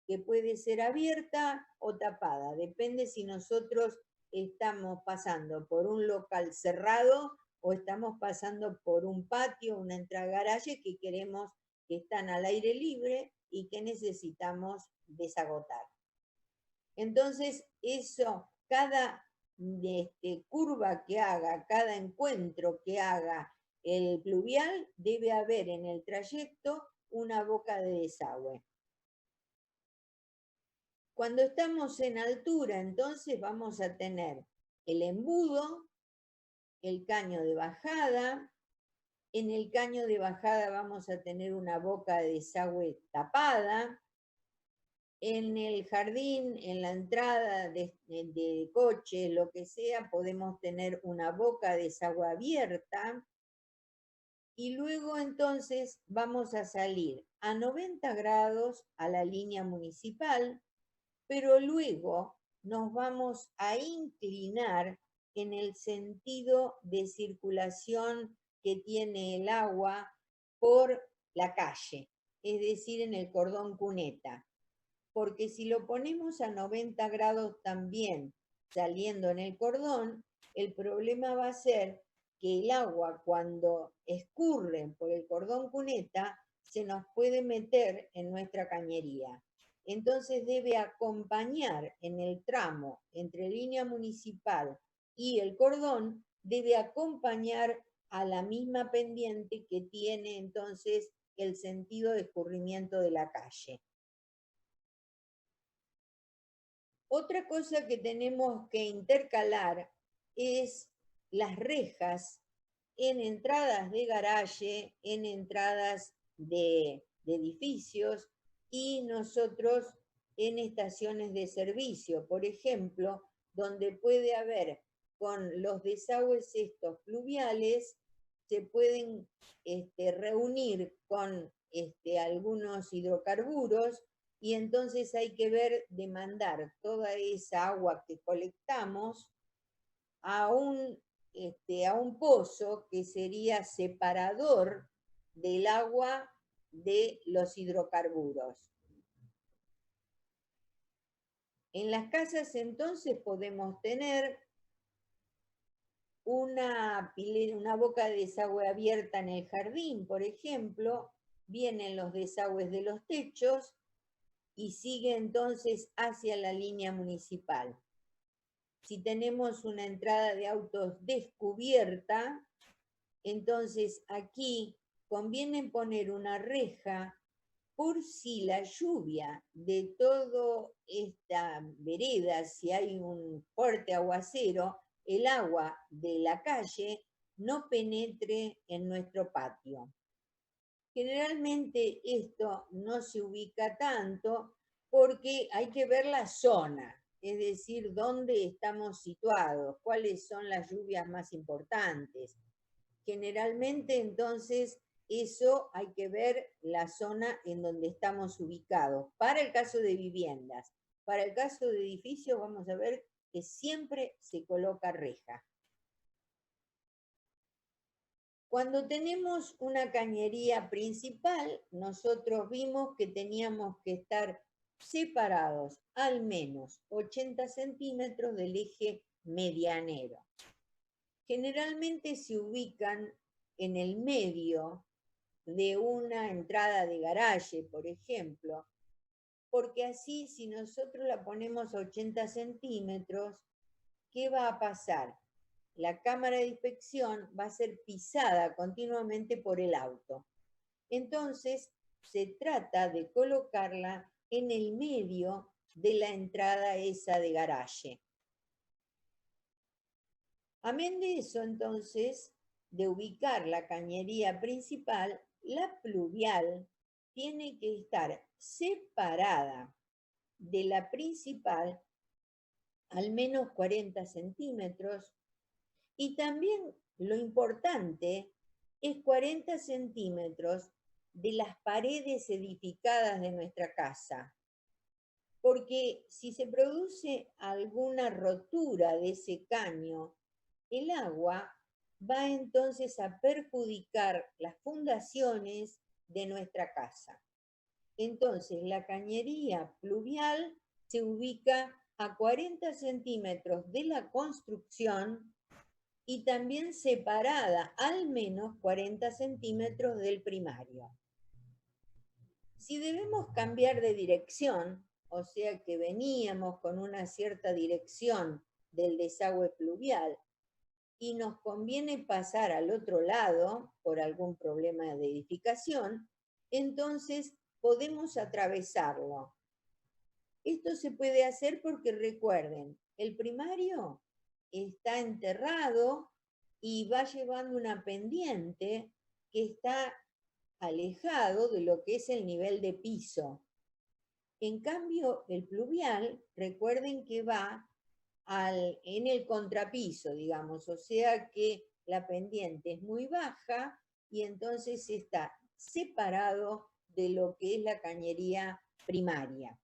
que puede ser abierta o tapada, depende si nosotros estamos pasando por un local cerrado o estamos pasando por un patio, una entrada-garaje que queremos, que están al aire libre y que necesitamos desagotar. Entonces, eso, cada curva que haga, cada encuentro que haga el pluvial, debe haber en el trayecto una boca de desagüe. Cuando estamos en altura, entonces vamos a tener el embudo, el caño de bajada, En el caño de bajada vamos a tener una boca de desagüe tapada. En el jardín, en la entrada de coche, lo que sea, podemos tener una boca de desagüe abierta. Y luego entonces vamos a salir a 90 grados a la línea municipal, pero luego nos vamos a inclinar en el sentido de circulación que tiene el agua por la calle, es decir, en el cordón cuneta. Porque si lo ponemos a 90 grados también saliendo en el cordón, el problema va a ser que el agua cuando escurre por el cordón cuneta se nos puede meter en nuestra cañería. Entonces debe acompañar en el tramo entre línea municipal y el cordón, debe acompañar a la misma pendiente que tiene entonces el sentido de escurrimiento de la calle. Otra cosa que tenemos que intercalar es las rejas en entradas de garaje, en entradas de edificios y nosotros en estaciones de servicio, por ejemplo, donde puede haber con los desagües estos pluviales, se pueden reunir con algunos hidrocarburos y entonces hay que ver de mandar toda esa agua que colectamos a un pozo que sería separador del agua de los hidrocarburos. En las casas entonces podemos tener una boca de desagüe abierta en el jardín, por ejemplo, vienen los desagües de los techos y sigue entonces hacia la línea municipal. Si tenemos una entrada de autos descubierta, entonces aquí conviene poner una reja por si la lluvia de toda esta vereda, si hay un fuerte aguacero, el agua de la calle no penetre en nuestro patio. Generalmente esto no se ubica tanto porque hay que ver la zona, es decir, dónde estamos situados, cuáles son las lluvias más importantes. Generalmente entonces eso hay que ver la zona en donde estamos ubicados. Para el caso de viviendas, para el caso de edificios vamos a ver que siempre se coloca reja. Cuando tenemos una cañería principal, nosotros vimos que teníamos que estar separados al menos 80 centímetros del eje medianero. Generalmente se ubican en el medio de una entrada de garaje, por ejemplo, porque así si nosotros la ponemos a 80 centímetros, ¿qué va a pasar? La cámara de inspección va a ser pisada continuamente por el auto. Entonces, se trata de colocarla en el medio de la entrada esa de garaje. Amén de eso, entonces, de ubicar la cañería principal, la pluvial tiene que estar separada de la principal al menos 40 centímetros. Y también lo importante es 40 centímetros de las paredes edificadas de nuestra casa. Porque si se produce alguna rotura de ese caño, el agua va entonces a perjudicar las fundaciones de nuestra casa. Entonces, la cañería pluvial se ubica a 40 centímetros de la construcción y también separada al menos 40 centímetros del primario. Si debemos cambiar de dirección, o sea que veníamos con una cierta dirección del desagüe pluvial y nos conviene pasar al otro lado por algún problema de edificación, entonces podemos atravesarlo. Esto se puede hacer porque recuerden, el primario está enterrado y va llevando una pendiente que está alejado de lo que es el nivel de piso. En cambio, el pluvial, recuerden que va en el contrapiso, digamos, o sea que la pendiente es muy baja y entonces está separado de lo que es la cañería primaria.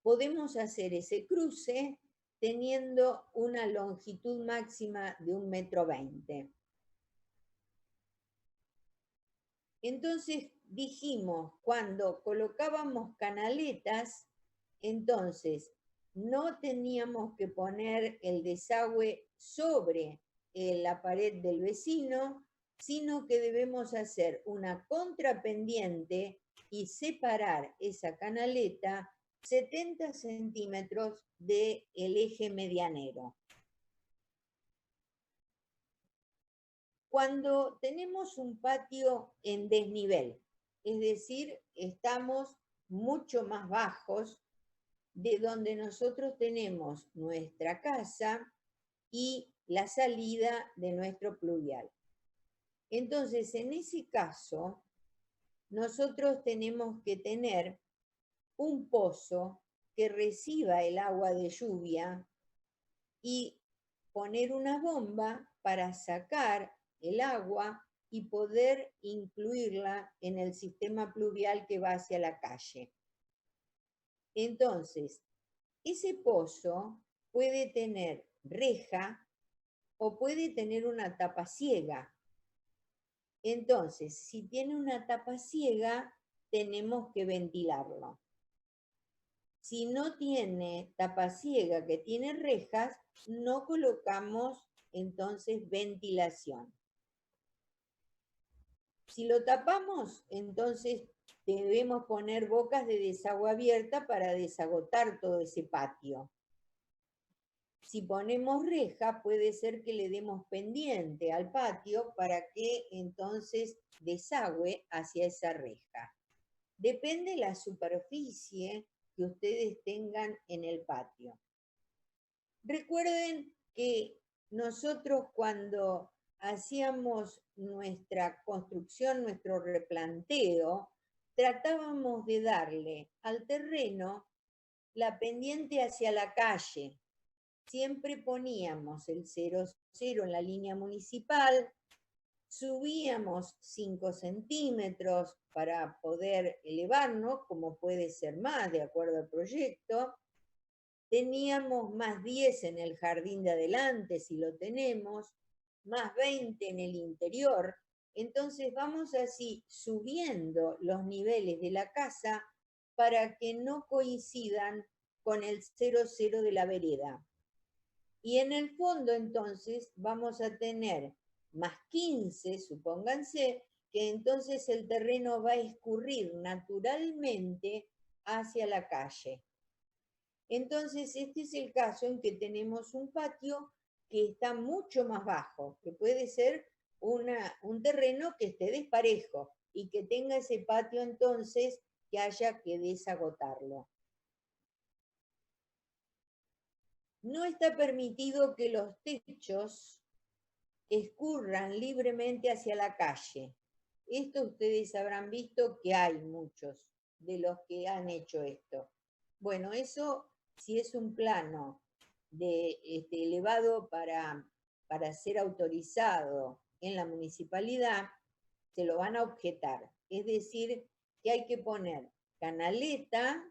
Podemos hacer ese cruce teniendo una longitud máxima de 1,20 m. Entonces dijimos, cuando colocábamos canaletas, entonces no teníamos que poner el desagüe sobre la pared del vecino, sino que debemos hacer una contrapendiente y separar esa canaleta 70 centímetros del eje medianero. Cuando tenemos un patio en desnivel, es decir, estamos mucho más bajos de donde nosotros tenemos nuestra casa y la salida de nuestro pluvial. Entonces, en ese caso, nosotros tenemos que tener un pozo que reciba el agua de lluvia y poner una bomba para sacar el agua y poder incluirla en el sistema pluvial que va hacia la calle. Entonces, ese pozo puede tener reja o puede tener una tapa ciega. Entonces, si tiene una tapa ciega, tenemos que ventilarlo. Si no tiene tapa ciega que tiene rejas, no colocamos entonces ventilación. Si lo tapamos, entonces debemos poner bocas de desagüe abierta para desagotar todo ese patio. Si ponemos reja, puede ser que le demos pendiente al patio para que entonces desagüe hacia esa reja. Depende de la superficie que ustedes tengan en el patio. Recuerden que nosotros cuando hacíamos nuestra construcción, nuestro replanteo, tratábamos de darle al terreno la pendiente hacia la calle. Siempre poníamos el 0,0 en la línea municipal, subíamos 5 centímetros para poder elevarnos, como puede ser más de acuerdo al proyecto. Teníamos más 10 en el jardín de adelante, si lo tenemos, más 20 en el interior. Entonces vamos así subiendo los niveles de la casa para que no coincidan con el 0,0 de la vereda. Y en el fondo entonces vamos a tener más 15, supónganse, que entonces el terreno va a escurrir naturalmente hacia la calle. Entonces, este es el caso en que tenemos un patio que está mucho más bajo, que puede ser un terreno que esté desparejo y que tenga ese patio entonces que haya que desagotarlo. No está permitido que los techos escurran libremente hacia la calle. Esto ustedes habrán visto que hay muchos de los que han hecho esto. Bueno, eso si es un plano elevado para ser autorizado en la municipalidad, se lo van a objetar. Es decir, que hay que poner canaleta,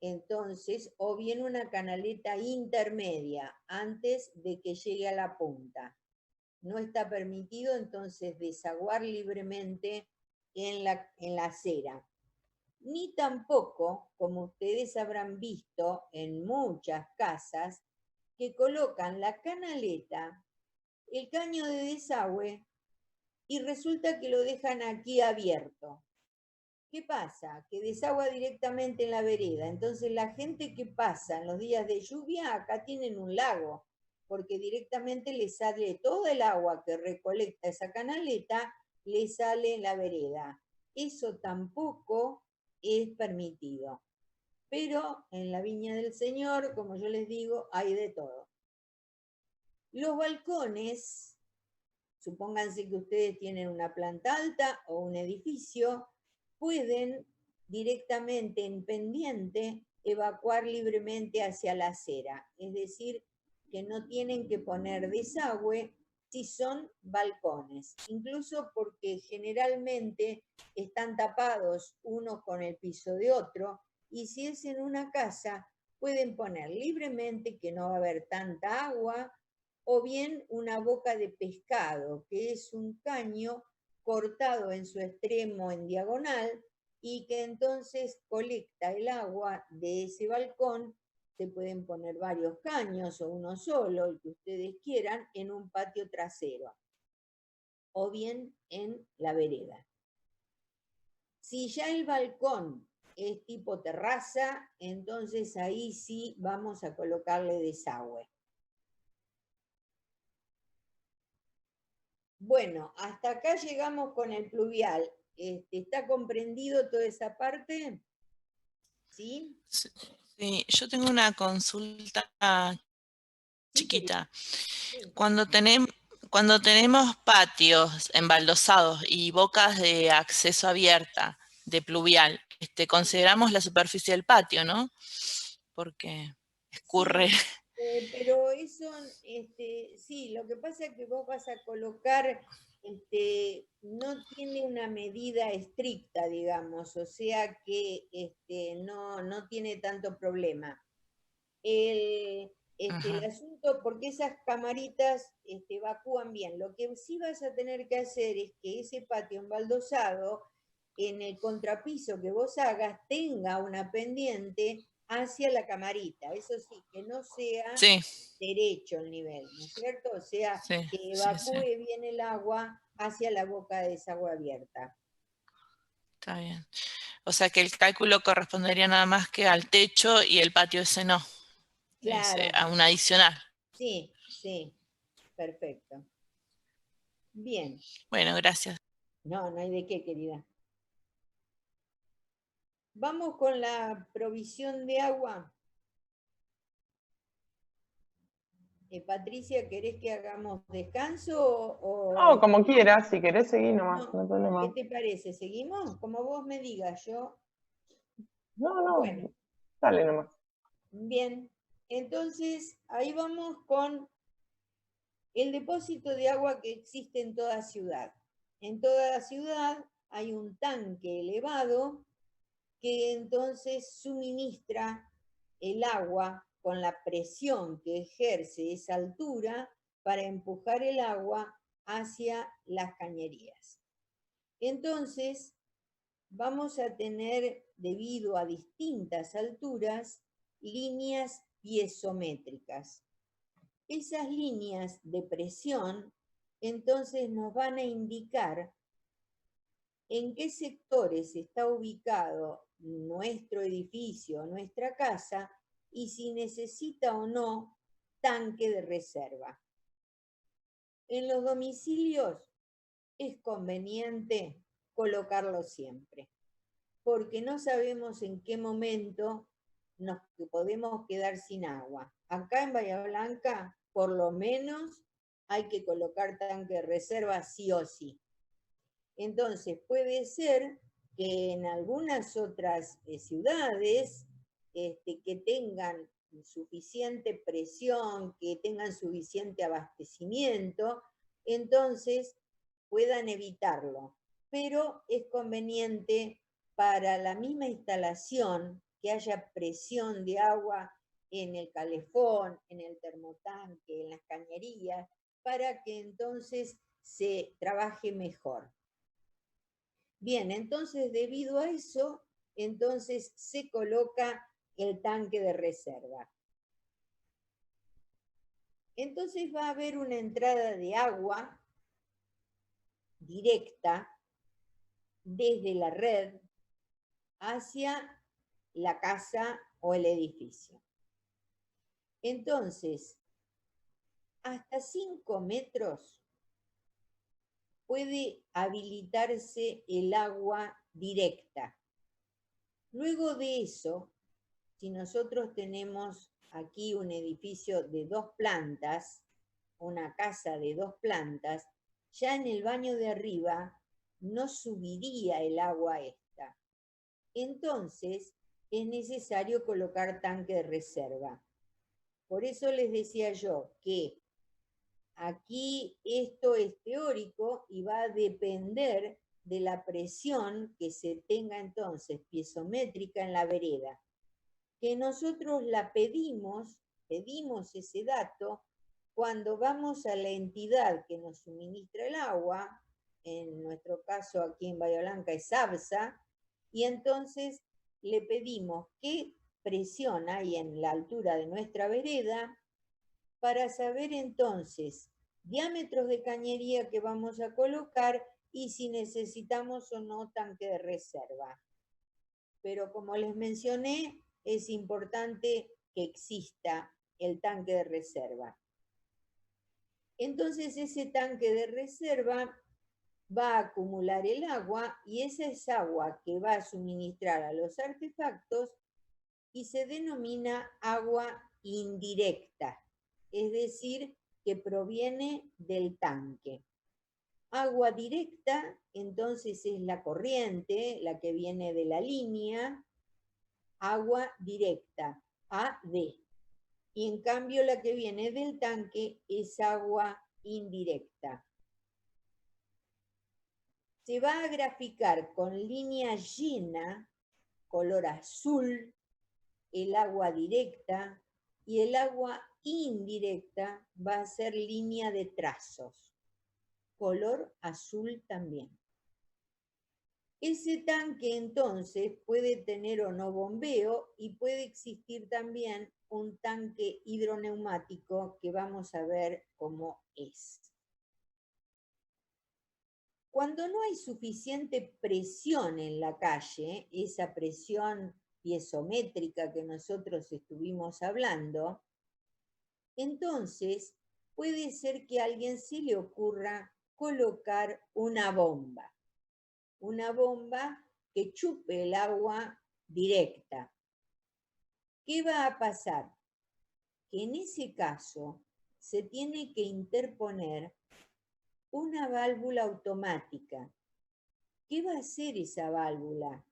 entonces, o bien una canaleta intermedia antes de que llegue a la punta. No está permitido entonces desaguar libremente en la acera. Ni tampoco, como ustedes habrán visto en muchas casas, que colocan la canaleta, el caño de desagüe, y resulta que lo dejan aquí abierto. ¿Qué pasa? Que desagua directamente en la vereda. Entonces la gente que pasa en los días de lluvia, acá tienen un lago, porque directamente le sale todo el agua que recolecta esa canaleta, le sale en la vereda. Eso tampoco es permitido. Pero en la viña del Señor, como yo les digo, hay de todo. Los balcones supónganse que ustedes tienen una planta alta o un edificio, pueden directamente en pendiente evacuar libremente hacia la acera. Es decir, que no tienen que poner desagüe si son balcones, incluso porque generalmente están tapados uno con el piso de otro, y si es en una casa, pueden poner libremente que no va a haber tanta agua, o bien una boca de pescado, que es un caño cortado en su extremo en diagonal y que entonces colecta el agua de ese balcón. Se pueden poner varios caños o uno solo, el que ustedes quieran, en un patio trasero o bien en la vereda. Si ya el balcón es tipo terraza, entonces ahí sí vamos a colocarle desagüe. Bueno, hasta acá llegamos con el pluvial. ¿Está comprendido toda esa parte? ¿Sí? Sí, yo tengo una consulta Sí, chiquita. sí. Cuando tenemos patios embaldosados y bocas de acceso abierta de pluvial, consideramos la superficie del patio, ¿no? Porque escurre. Sí, pero eso, sí, lo que pasa es que vos vas a colocar, no tiene una medida estricta, digamos, o sea que no tiene tanto problema. El Ajá. asunto, porque esas camaritas evacúan bien. Lo que sí vas a tener que hacer es que ese patio embaldosado, en el contrapiso que vos hagas, tenga una pendiente hacia la camarita. Eso sí, que no sea Sí, derecho el nivel, ¿no es cierto? O sea, sí, que sí, sí. evacúe bien el agua hacia la boca de desagüe abierta. Está bien. O sea que el cálculo correspondería nada más que al techo y el patio ese no. Claro, A un adicional. sí, sí, perfecto. Bien, Bueno, gracias. no, no hay de qué, querida. Vamos con la provisión de agua. Patricia, ¿querés que hagamos descanso No, como quieras, si querés seguir nomás, no no? hay ¿Qué problema. te parece? ¿Seguimos? Como vos me digas, yo. No, no, Bueno, dale nomás. bien. Entonces, ahí vamos con el depósito de agua que existe en toda ciudad. En toda ciudad hay un tanque elevado que entonces suministra el agua con la presión que ejerce esa altura para empujar el agua hacia las cañerías. Entonces, vamos a tener, debido a distintas alturas, líneas piezométricas. Esas líneas de presión entonces nos van a indicar en qué sectores está ubicado nuestro edificio, nuestra casa, y si necesita o no tanque de reserva. En los domicilios es conveniente colocarlo siempre, porque no sabemos en qué momento nos podemos quedar sin agua. Acá en Bahía Blanca, por lo menos, hay que colocar tanque de reserva sí o sí. Entonces, puede ser que en algunas otras ciudades que tengan suficiente presión, que tengan suficiente abastecimiento, entonces puedan evitarlo. Pero es conveniente para la misma instalación que haya presión de agua en el calefón, en el termotanque, en las cañerías, para que entonces se trabaje mejor. Bien, entonces debido a eso, entonces se coloca el tanque de reserva. Entonces va a haber una entrada de agua directa desde la red hacia la casa o el edificio. Entonces, hasta 5 metros puede habilitarse el agua directa. Luego de eso, si nosotros tenemos aquí un edificio de 2 plantas, una casa de 2 plantas, ya en el baño de arriba no subiría el agua esta. Entonces es necesario colocar tanque de reserva. Por eso les decía yo que aquí esto es teórico y va a depender de la presión que se tenga entonces piezométrica en la vereda. Que nosotros la pedimos ese dato cuando vamos a la entidad que nos suministra el agua, en nuestro caso aquí en Bahía Blanca es ABSA, y entonces le pedimos qué presión hay en la altura de nuestra vereda para saber entonces diámetros de cañería que vamos a colocar y si necesitamos o no tanque de reserva. Pero como les mencioné, es importante que exista el tanque de reserva. Entonces ese tanque de reserva va a acumular el agua y esa es agua que va a suministrar a los artefactos y se denomina agua indirecta, es decir, que proviene del tanque. Agua directa, entonces es la corriente, la que viene de la línea, agua directa, AD. Y en cambio la que viene del tanque es agua indirecta. Se va a graficar con línea llena, color azul, el agua directa, y el agua indirecta va a ser línea de trazos, color azul también. Ese tanque entonces puede tener o no bombeo y puede existir también un tanque hidroneumático que vamos a ver cómo es. Cuando no hay suficiente presión en la calle, esa presión piezométrica que nosotros estuvimos hablando, entonces puede ser que a alguien se le ocurra colocar una bomba que chupe el agua directa. ¿Qué va a pasar? Que en ese caso se tiene que interponer una válvula automática. ¿Qué va a hacer esa válvula?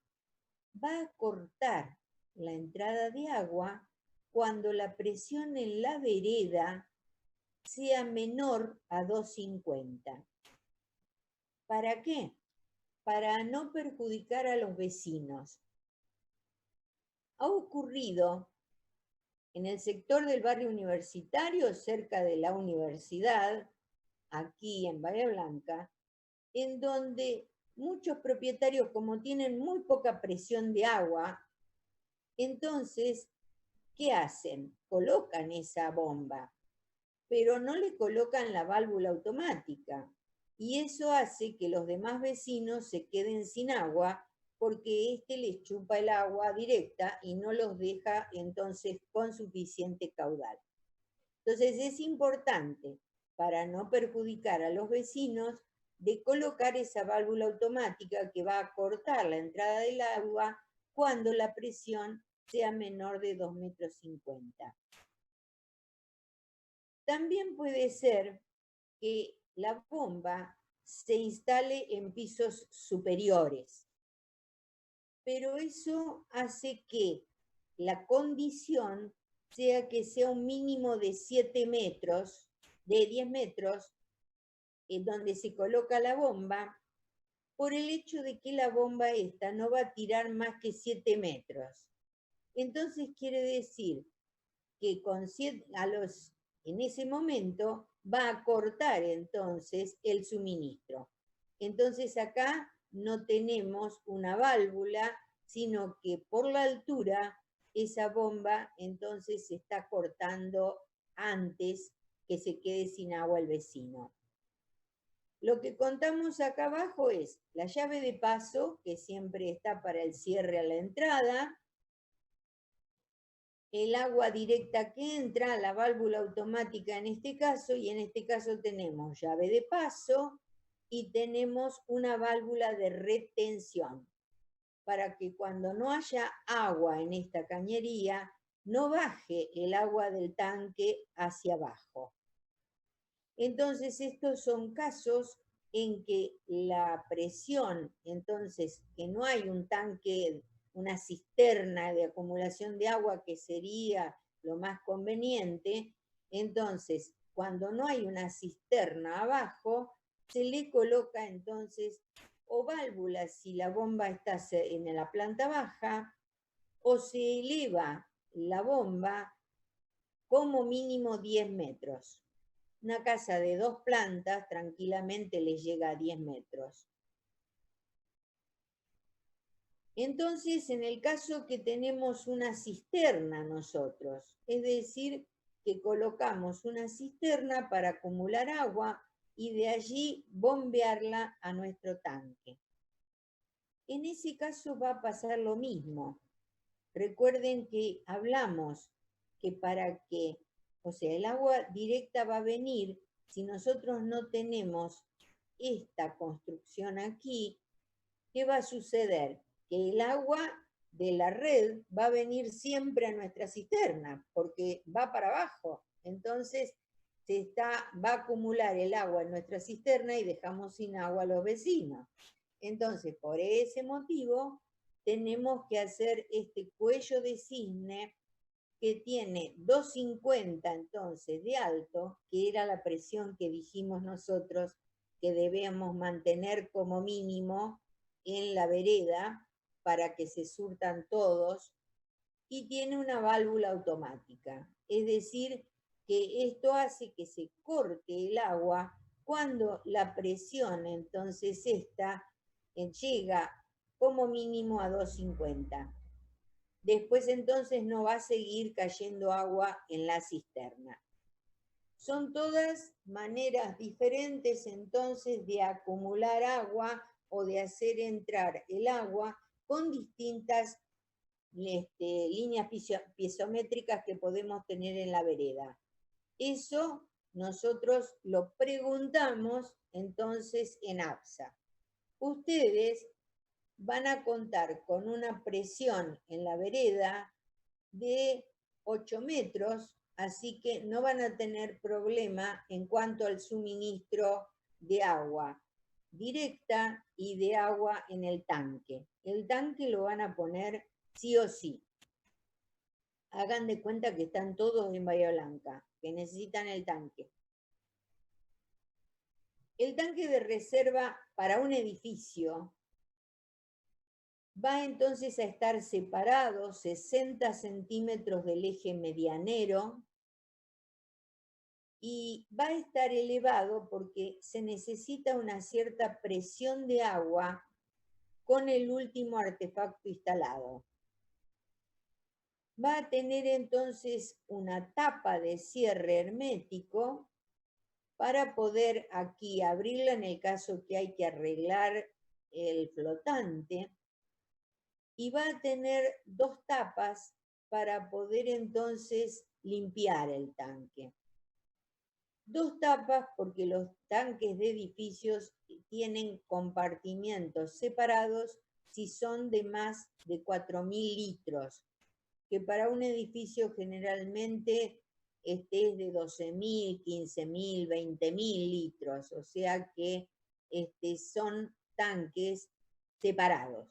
Va a cortar la entrada de agua cuando la presión en la vereda sea menor a 250. ¿Para qué? Para no perjudicar a los vecinos. Ha ocurrido en el sector del barrio universitario, cerca de la universidad, aquí en Bahía Blanca, en donde muchos propietarios, como tienen muy poca presión de agua, entonces, ¿qué hacen? Colocan esa bomba, pero no le colocan la válvula automática. Y eso hace que los demás vecinos se queden sin agua porque este les chupa el agua directa y no los deja entonces con suficiente caudal. Entonces es importante, para no perjudicar a los vecinos, de colocar esa válvula automática que va a cortar la entrada del agua cuando la presión sea menor de 2,50 metros. También puede ser que la bomba se instale en pisos superiores, pero eso hace que la condición sea que sea un mínimo de 7 metros, de 10 metros, en donde se coloca la bomba, por el hecho de que la bomba esta no va a tirar más que 7 metros. Entonces quiere decir que en ese momento va a cortar entonces el suministro. Entonces acá no tenemos una válvula, sino que por la altura esa bomba entonces se está cortando antes que se quede sin agua el vecino. Lo que contamos acá abajo es la llave de paso, que siempre está para el cierre a la entrada, el agua directa que entra, la válvula automática en este caso, y en este caso tenemos llave de paso y tenemos una válvula de retención, para que cuando no haya agua en esta cañería, no baje el agua del tanque hacia abajo. Entonces estos son casos en que la presión, entonces, que no hay un tanque, una cisterna de acumulación de agua que sería lo más conveniente, entonces, cuando no hay una cisterna abajo, se le coloca entonces o válvulas si la bomba está en la planta baja, o se eleva la bomba como mínimo 10 metros. Una casa de 2 plantas tranquilamente les llega a 10 metros. Entonces, en el caso que tenemos una cisterna nosotros, es decir, que colocamos una cisterna para acumular agua y de allí bombearla a nuestro tanque. En ese caso va a pasar lo mismo. Recuerden que hablamos que para que, o sea, el agua directa va a venir si nosotros no tenemos esta construcción aquí. ¿Qué va a suceder? Que el agua de la red va a venir siempre a nuestra cisterna, porque va para abajo. Entonces, va a acumular el agua en nuestra cisterna y dejamos sin agua a los vecinos. Entonces, por ese motivo, tenemos que hacer este cuello de cisne que tiene 250 entonces de alto, que era la presión que dijimos nosotros que debemos mantener como mínimo en la vereda para que se surtan todos, y tiene una válvula automática. Es decir, que esto hace que se corte el agua cuando la presión entonces llega como mínimo a 250. Después entonces no va a seguir cayendo agua en la cisterna. Son todas maneras diferentes entonces de acumular agua o de hacer entrar el agua con distintas líneas piezométricas que podemos tener en la vereda. Eso nosotros lo preguntamos entonces en APSA. Ustedes van a contar con una presión en la vereda de 8 metros, así que no van a tener problema en cuanto al suministro de agua directa y de agua en el tanque. El tanque lo van a poner sí o sí. Hagan de cuenta que están todos en Bahía Blanca, que necesitan el tanque. El tanque de reserva para un edificio va entonces a estar separado 60 centímetros del eje medianero y va a estar elevado porque se necesita una cierta presión de agua con el último artefacto instalado. Va a tener entonces una tapa de cierre hermético para poder aquí abrirla en el caso que hay que arreglar el flotante, y va a tener 2 tapas para poder entonces limpiar el tanque. 2 tapas porque los tanques de edificios tienen compartimientos separados si son de más de 4.000 litros, que para un edificio generalmente es de 12.000, 15.000, 20.000 litros, o sea que son tanques separados.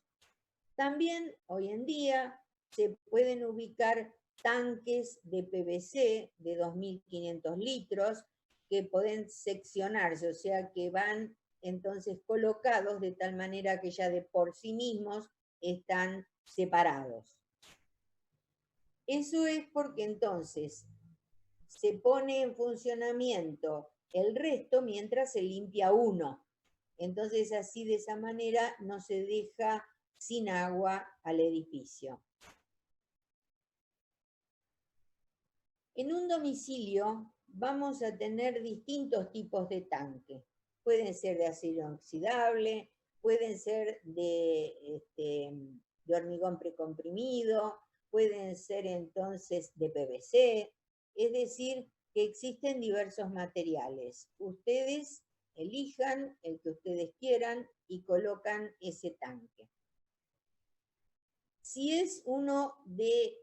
También hoy en día se pueden ubicar tanques de PVC de 2.500 litros que pueden seccionarse, o sea que van entonces colocados de tal manera que ya de por sí mismos están separados. Eso es porque entonces se pone en funcionamiento el resto mientras se limpia uno. Entonces así de esa manera no se deja sin agua al edificio. En un domicilio vamos a tener distintos tipos de tanque. Pueden ser de acero inoxidable, pueden ser de hormigón precomprimido, pueden ser entonces de PVC, es decir, que existen diversos materiales. Ustedes elijan el que ustedes quieran y colocan ese tanque. Si es uno de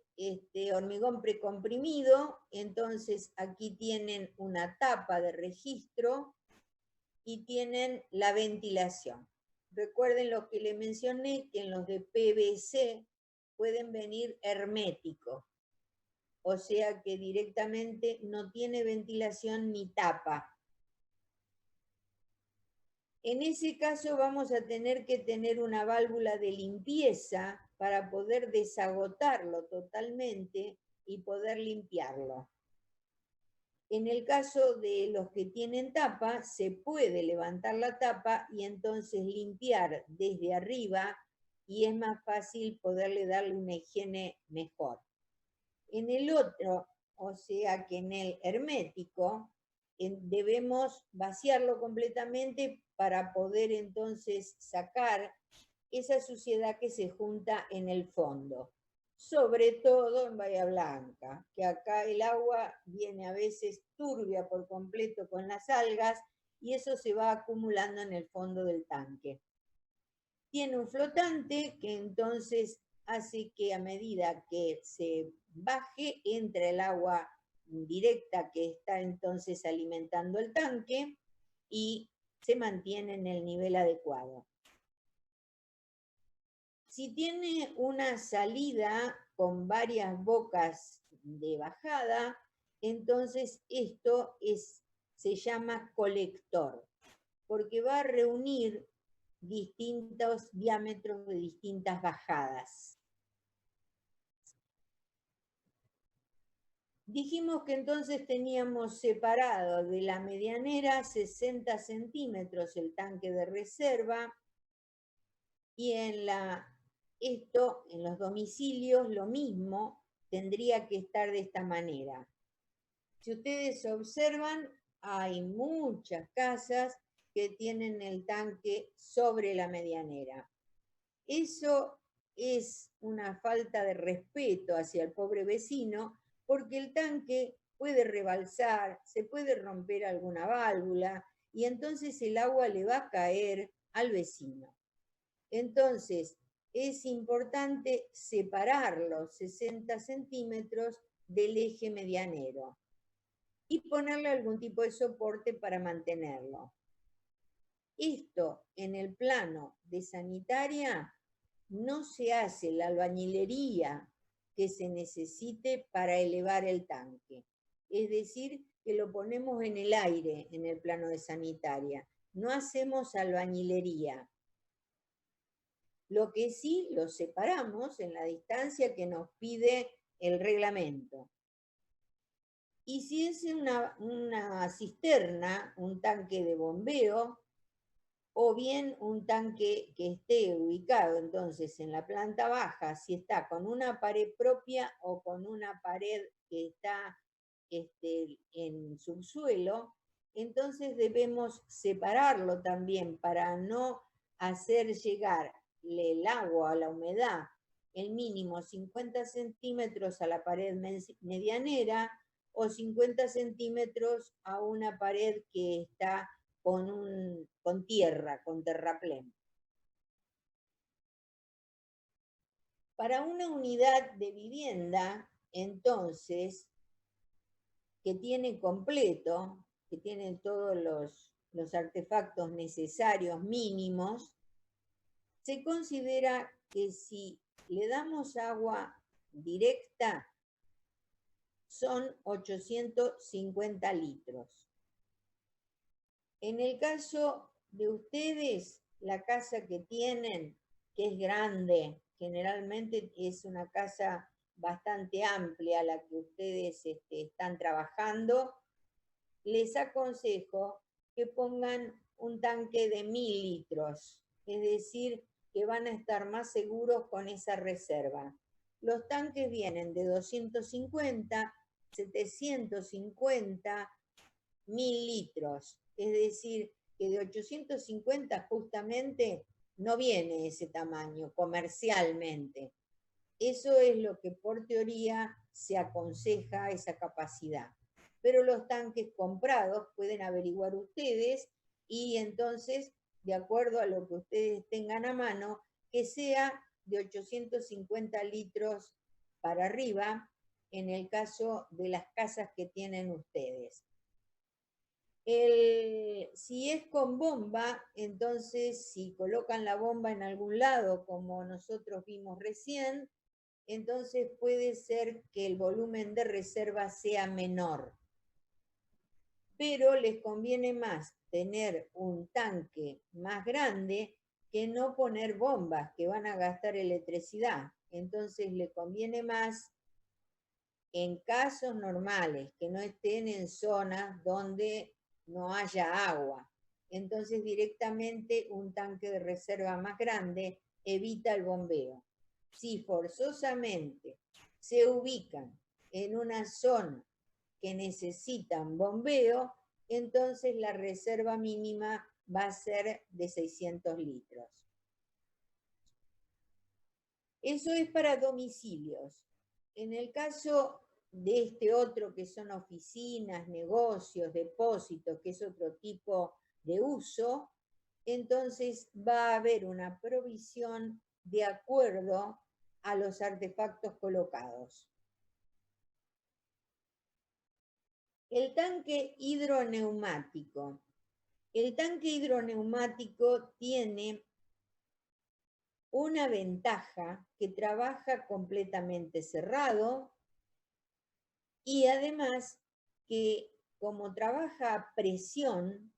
hormigón precomprimido, entonces aquí tienen una tapa de registro y tienen la ventilación. Recuerden lo que les mencioné, que en los de PVC pueden venir herméticos, o sea que directamente no tiene ventilación ni tapa. En ese caso vamos a tener que tener una válvula de limpieza para poder desagotarlo totalmente y poder limpiarlo. En el caso de los que tienen tapa, se puede levantar la tapa y entonces limpiar desde arriba y es más fácil poderle darle una higiene mejor. En el otro, o sea que en el hermético, debemos vaciarlo completamente para poder entonces sacar esa suciedad que se junta en el fondo. Sobre todo en Bahía Blanca, que acá el agua viene a veces turbia por completo con las algas y eso se va acumulando en el fondo del tanque. Tiene un flotante que entonces hace que a medida que se baje, entre el agua directa que está entonces alimentando el tanque y se mantiene en el nivel adecuado. Si tiene una salida con varias bocas de bajada, entonces esto se llama colector, porque va a reunir distintos diámetros de distintas bajadas. Dijimos que entonces teníamos separado de la medianera 60 centímetros el tanque de reserva y en los domicilios lo mismo tendría que estar de esta manera. Si ustedes observan, hay muchas casas que tienen el tanque sobre la medianera. Eso es una falta de respeto hacia el pobre vecino, porque el tanque puede rebalsar, se puede romper alguna válvula, y entonces el agua le va a caer al vecino. Entonces, es importante separar los 60 centímetros del eje medianero y ponerle algún tipo de soporte para mantenerlo. Esto en el plano de sanitaria no se hace la albañilería que se necesite para elevar el tanque. Es decir, que lo ponemos en el aire en el plano de sanitaria. No hacemos albañilería. Lo que sí lo separamos en la distancia que nos pide el reglamento. Y si es una cisterna, un tanque de bombeo, o bien un tanque que esté ubicado entonces en la planta baja, si está con una pared propia o con una pared que está en subsuelo, entonces debemos separarlo también para no hacer llegar el agua, la humedad, el mínimo 50 centímetros a la pared medianera o 50 centímetros a una pared que está con tierra, con terraplén. Para una unidad de vivienda, entonces, que tiene completo, que tiene todos los artefactos necesarios mínimos, se considera que si le damos agua directa, son 850 litros. En el caso de ustedes, la casa que tienen, que es grande, generalmente es una casa bastante amplia la que ustedes están trabajando, les aconsejo que pongan un tanque de 1000 litros, es decir, que van a estar más seguros con esa reserva. Los tanques vienen de 250, 750, 1000 litros, es decir, que de 850 justamente no viene ese tamaño comercialmente. Eso es lo que por teoría se aconseja, esa capacidad. Pero los tanques comprados pueden averiguar ustedes y entonces, de acuerdo a lo que ustedes tengan a mano, que sea de 850 litros para arriba, en el caso de las casas que tienen ustedes. Si es con bomba, entonces si colocan la bomba en algún lado, como nosotros vimos recién, entonces puede ser que el volumen de reserva sea menor. Pero les conviene más tener un tanque más grande que no poner bombas que van a gastar electricidad. Entonces le conviene más, en casos normales, que no estén en zonas donde no haya agua. Entonces directamente un tanque de reserva más grande evita el bombeo. Si forzosamente se ubican en una zona que necesitan bombeo, entonces la reserva mínima va a ser de 600 litros. Eso es para domicilios. En el caso de este otro, que son oficinas, negocios, depósitos, que es otro tipo de uso, entonces va a haber una provisión de acuerdo a los artefactos colocados. El tanque hidroneumático. El tanque hidroneumático tiene una ventaja, que trabaja completamente cerrado y además que como trabaja a presión,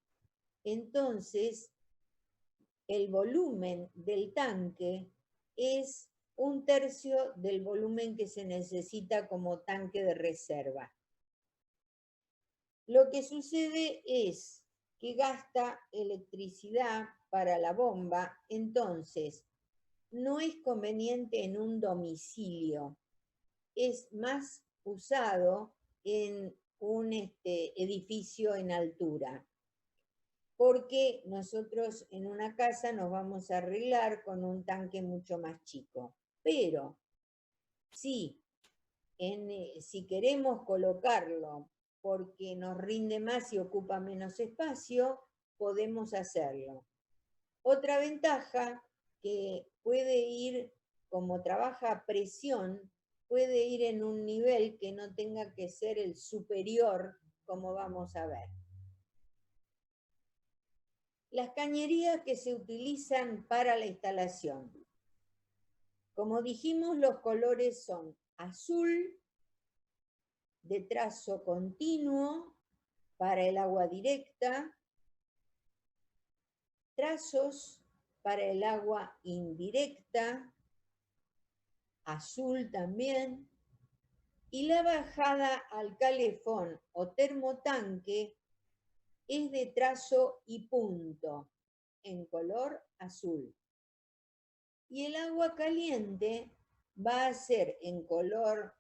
entonces el volumen del tanque es 1/3 del volumen que se necesita como tanque de reserva. Lo que sucede es que gasta electricidad para la bomba, entonces no es conveniente en un domicilio, es más usado en un edificio en altura, porque nosotros en una casa nos vamos a arreglar con un tanque mucho más chico. Pero si queremos colocarlo porque nos rinde más y ocupa menos espacio, podemos hacerlo. Otra ventaja, que puede ir, como trabaja a presión, puede ir en un nivel que no tenga que ser el superior, como vamos a ver. Las cañerías que se utilizan para la instalación. Como dijimos, los colores son azul, de trazo continuo, para el agua directa, trazos para el agua indirecta, azul también, y la bajada al calefón o termotanque es de trazo y punto, en color azul. Y el agua caliente va a ser en color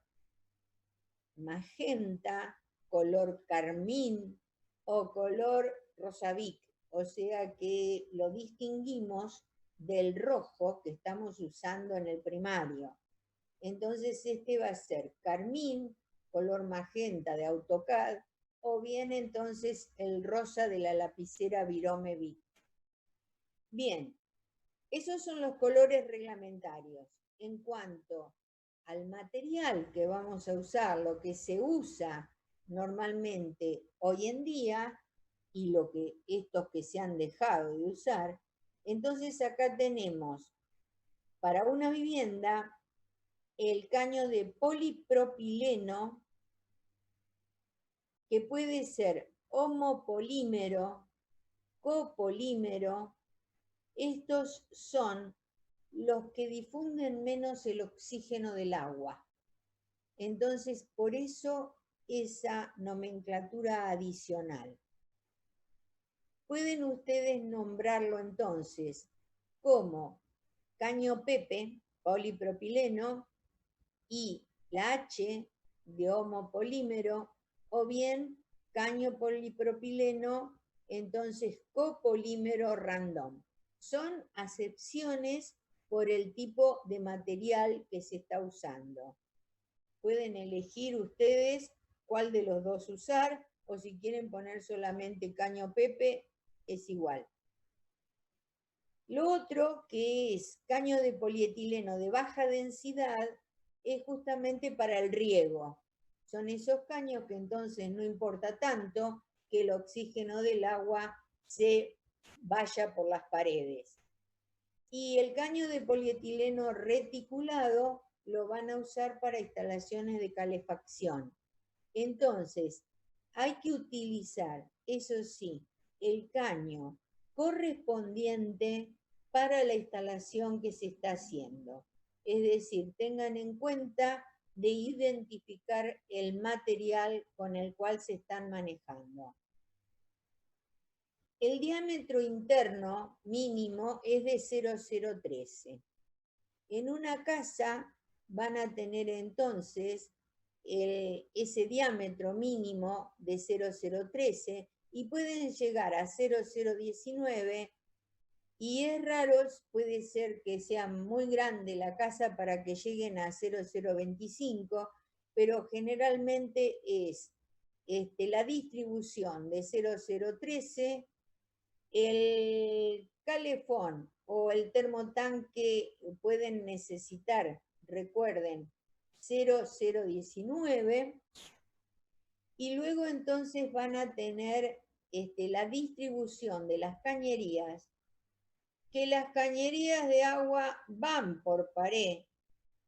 magenta, color carmín o color rosavic, o sea que lo distinguimos del rojo que estamos usando en el primario. Entonces este va a ser carmín, color magenta de AutoCAD, o bien entonces el rosa de la lapicera Virome Vic. Bien, esos son los colores reglamentarios. En cuanto al material que vamos a usar, lo que se usa normalmente hoy en día y estos que se han dejado de usar, entonces acá tenemos para una vivienda el caño de polipropileno, que puede ser homopolímero, copolímero. Estos son los que difunden menos el oxígeno del agua. Entonces, por eso esa nomenclatura adicional. Pueden ustedes nombrarlo entonces como caño Pepe, polipropileno, y la H de homopolímero, o bien caño polipropileno, entonces copolímero random. Son acepciones por el tipo de material que se está usando. Pueden elegir ustedes cuál de los dos usar, o si quieren poner solamente caño Pepe, es igual. Lo otro, que es caño de polietileno de baja densidad, es justamente para el riego. Son esos caños que entonces no importa tanto que el oxígeno del agua se vaya por las paredes. Y el caño de polietileno reticulado lo van a usar para instalaciones de calefacción. Entonces, hay que utilizar, eso sí, el caño correspondiente para la instalación que se está haciendo. Es decir, tengan en cuenta de identificar el material con el cual se están manejando. El diámetro interno mínimo es de 0,013. En una casa van a tener entonces ese diámetro mínimo de 0,013 y pueden llegar a 0,019 y es raro, puede ser que sea muy grande la casa para que lleguen a 0,025, pero generalmente es la distribución de 0,013, el calefón o el termotanque pueden necesitar, recuerden, 0,019, y luego entonces van a tener la distribución de las cañerías, que las cañerías de agua van por pared,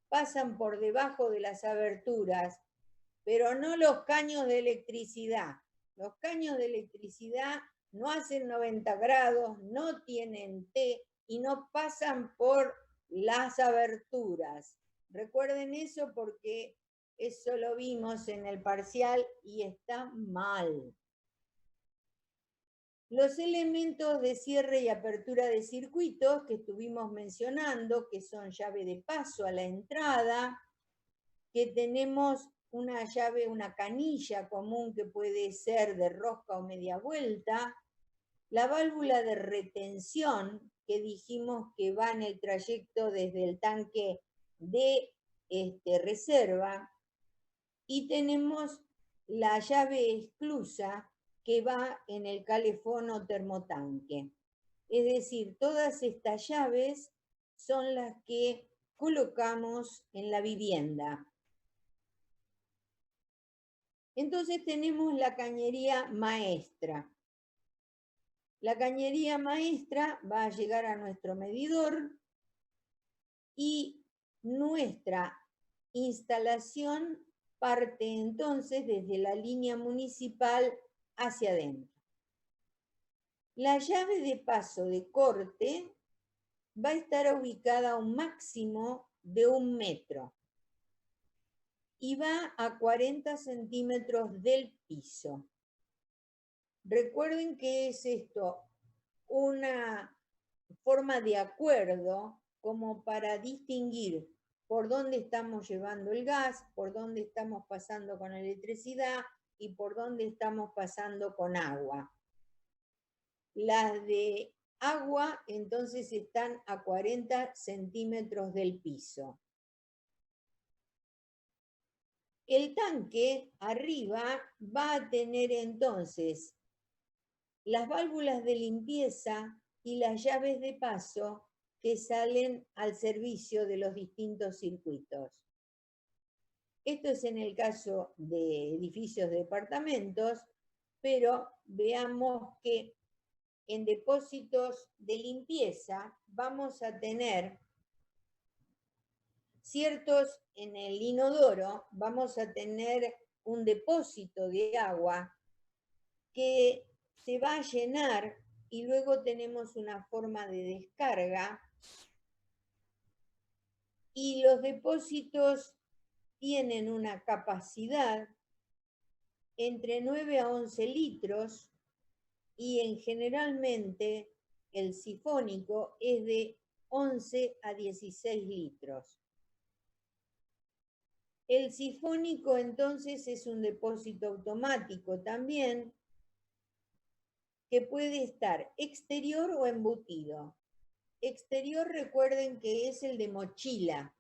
pasan por debajo de las aberturas, pero no los caños de electricidad. Los caños de electricidad no hacen 90 grados, no tienen T y no pasan por las aberturas. Recuerden eso porque eso lo vimos en el parcial y está mal. Los elementos de cierre y apertura de circuitos que estuvimos mencionando, que son llave de paso a la entrada, que tenemos una llave, una canilla común que puede ser de rosca o media vuelta, la válvula de retención, que dijimos que va en el trayecto desde el tanque de reserva, y tenemos la llave esclusa que va en el calefón o termotanque. Es decir, todas estas llaves son las que colocamos en la vivienda. Entonces tenemos la cañería maestra. La cañería maestra va a llegar a nuestro medidor y nuestra instalación parte entonces desde la línea municipal hacia adentro. La llave de paso de corte va a estar ubicada a un máximo de 1 metro y va a 40 centímetros del piso. Recuerden que es esto una forma de acuerdo como para distinguir por dónde estamos llevando el gas, por dónde estamos pasando con electricidad y por dónde estamos pasando con agua. Las de agua entonces están a 40 centímetros del piso. El tanque arriba va a tener entonces las válvulas de limpieza y las llaves de paso que salen al servicio de los distintos circuitos. Esto es en el caso de edificios de departamentos, pero veamos que en depósitos de limpieza vamos a tener ciertos, en el inodoro vamos a tener un depósito de agua que se va a llenar y luego tenemos una forma de descarga y los depósitos tienen una capacidad entre 9 a 11 litros y generalmente el sifónico es de 11 a 16 litros. El sifónico entonces es un depósito automático también que puede estar exterior o embutido. Exterior, recuerden que es el de mochila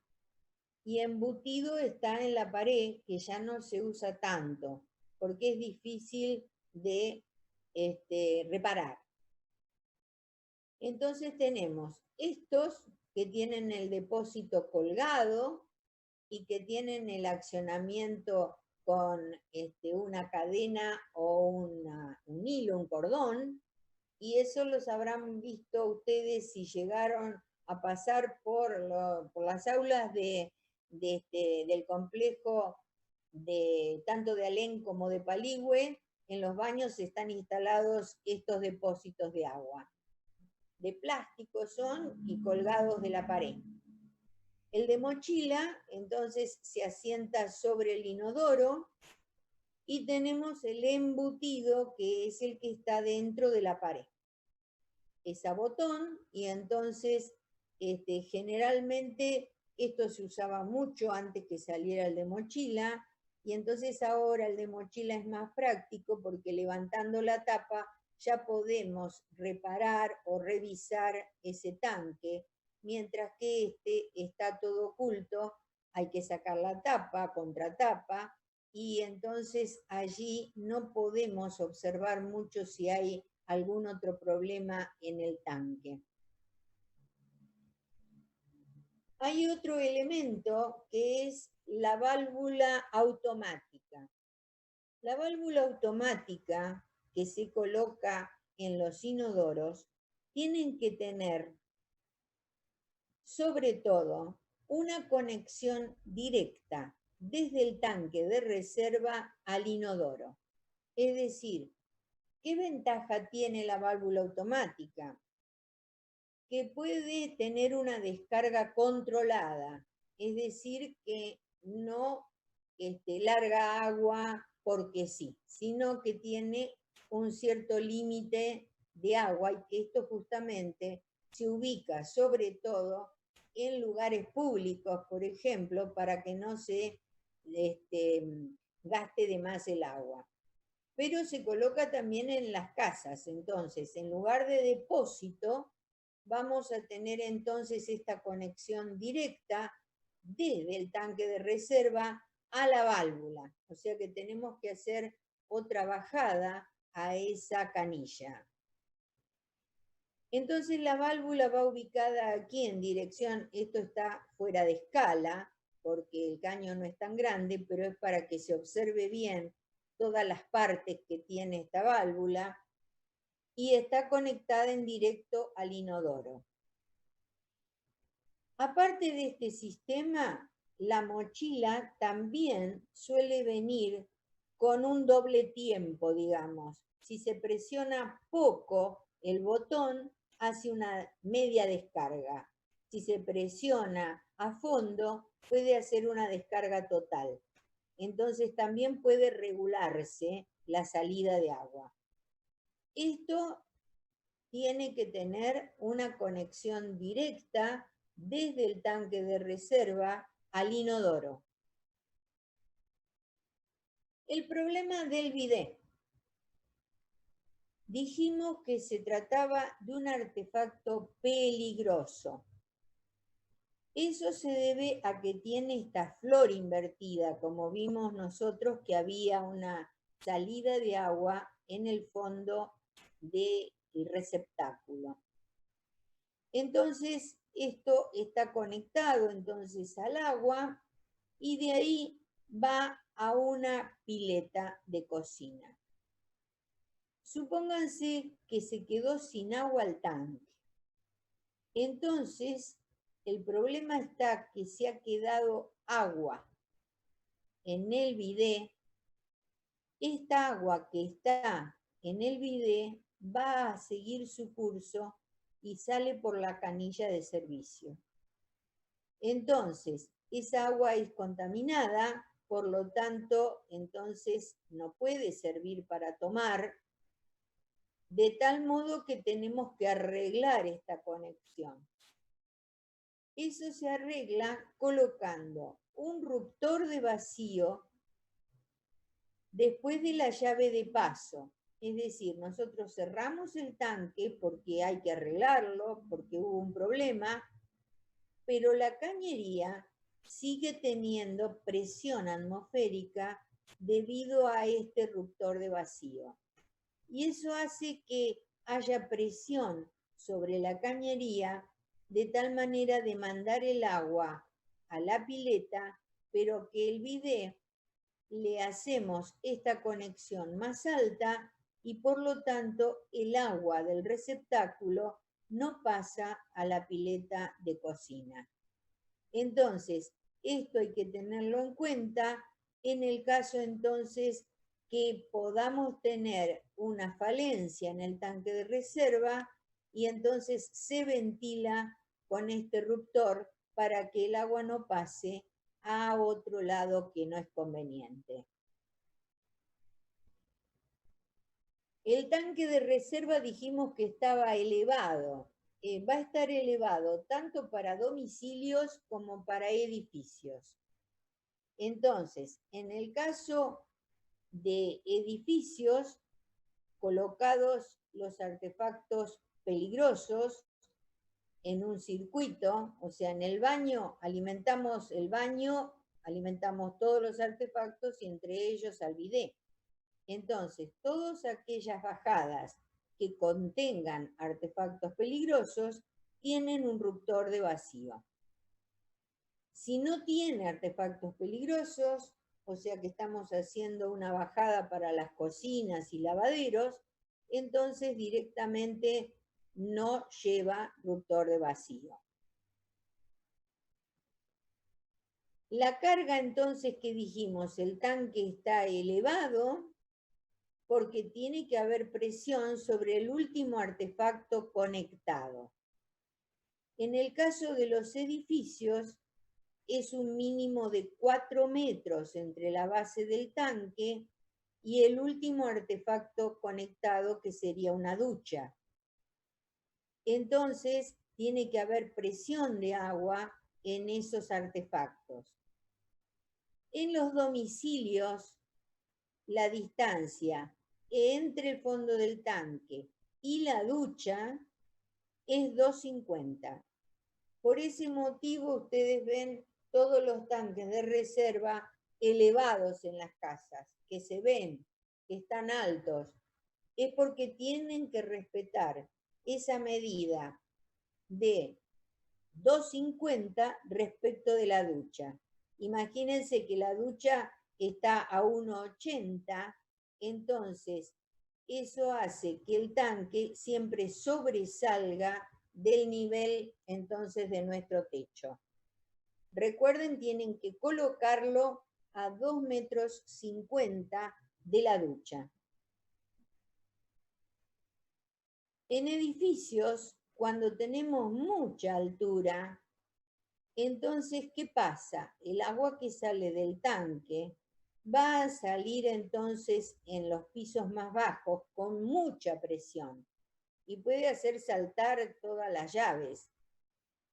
y embutido está en la pared, que ya no se usa tanto porque es difícil de reparar. Entonces tenemos estos que tienen el depósito colgado y que tienen el accionamiento con una cadena o un hilo, un cordón, y eso los habrán visto ustedes si llegaron a pasar por las aulas del complejo tanto de Alén como de Paligüe. En los baños están instalados estos depósitos de agua. De plástico son y colgados de la pared. El de mochila, entonces, se asienta sobre el inodoro y tenemos el embutido, que es el que está dentro de la pared. Es a botón y entonces generalmente esto se usaba mucho antes que saliera el de mochila, y entonces ahora el de mochila es más práctico porque levantando la tapa ya podemos reparar o revisar ese tanque, mientras que este está todo oculto, hay que sacar la tapa, contratapa, y entonces allí no podemos observar mucho si hay algún otro problema en el tanque. Hay otro elemento que es la válvula automática. La válvula automática que se coloca en los inodoros tienen que tener, sobre todo, una conexión directa desde el tanque de reserva al inodoro. Es decir, ¿qué ventaja tiene la válvula automática? Que puede tener una descarga controlada, es decir, que no larga agua porque sí, sino que tiene un cierto límite de agua, y que esto justamente se ubica sobre todo en lugares públicos, por ejemplo, para que no se gaste de más el agua. Pero se coloca también en las casas. Entonces, en lugar de depósito, vamos a tener entonces esta conexión directa desde el tanque de reserva a la válvula. O sea que tenemos que hacer otra bajada a esa canilla. Entonces la válvula va ubicada aquí en dirección, esto está fuera de escala, porque el caño no es tan grande, pero es para que se observe bien todas las partes que tiene esta válvula, y está conectada en directo al inodoro. Aparte de este sistema, la mochila también suele venir con un doble tiempo, digamos. Si se presiona poco el botón, hace una media descarga. Si se presiona a fondo, puede hacer una descarga total. Entonces también puede regularse la salida de agua. Esto tiene que tener una conexión directa desde el tanque de reserva al inodoro. El problema del bidet. Dijimos que se trataba de un artefacto peligroso. Eso se debe a que tiene esta flor invertida, como vimos nosotros que había una salida de agua en el fondo del receptáculo. Entonces, esto está conectado entonces al agua y de ahí va a una pileta de cocina. Supónganse que se quedó sin agua el tanque. Entonces, el problema está que se ha quedado agua en el bidet. Esta agua que está en el bidet va a seguir su curso y sale por la canilla de servicio. Entonces, esa agua es contaminada, por lo tanto, entonces no puede servir para tomar, de tal modo que tenemos que arreglar esta conexión. Eso se arregla colocando un ruptor de vacío después de la llave de paso. Es decir, nosotros cerramos el tanque porque hay que arreglarlo, porque hubo un problema, pero la cañería sigue teniendo presión atmosférica debido a este ruptor de vacío. Y eso hace que haya presión sobre la cañería de tal manera de mandar el agua a la pileta, pero que el bidet le hacemos esta conexión más alta y por lo tanto el agua del receptáculo no pasa a la pileta de cocina. Entonces, esto hay que tenerlo en cuenta en el caso entonces que podamos tener una falencia en el tanque de reserva y entonces se ventila con este ruptor para que el agua no pase a otro lado que no es conveniente. El tanque de reserva dijimos que estaba elevado. Va a estar elevado tanto para domicilios como para edificios. Entonces, en el caso de edificios, colocados los artefactos peligrosos en un circuito, o sea, en el baño, alimentamos el baño, alimentamos todos los artefactos y entre ellos al bidé. Entonces, todas aquellas bajadas que contengan artefactos peligrosos tienen un ruptor de vacío. Si no tiene artefactos peligrosos, o sea que estamos haciendo una bajada para las cocinas y lavaderos, entonces directamente no lleva ruptor de vacío. La carga entonces que dijimos, el tanque está elevado porque tiene que haber presión sobre el último artefacto conectado. En el caso de los edificios, es un mínimo de 4 metros entre la base del tanque y el último artefacto conectado, que sería una ducha. Entonces, tiene que haber presión de agua en esos artefactos. En los domicilios, la distancia entre el fondo del tanque y la ducha es 2,50. Por ese motivo ustedes ven todos los tanques de reserva elevados en las casas, que se ven, que están altos. Es porque tienen que respetar esa medida de 2,50 respecto de la ducha. Imagínense que la ducha está a 1,80, entonces eso hace que el tanque siempre sobresalga del nivel entonces de nuestro techo. Recuerden, tienen que colocarlo a 2,50 metros de la ducha. En edificios, cuando tenemos mucha altura, entonces, ¿qué pasa? El agua que sale del tanque va a salir entonces en los pisos más bajos con mucha presión y puede hacer saltar todas las llaves.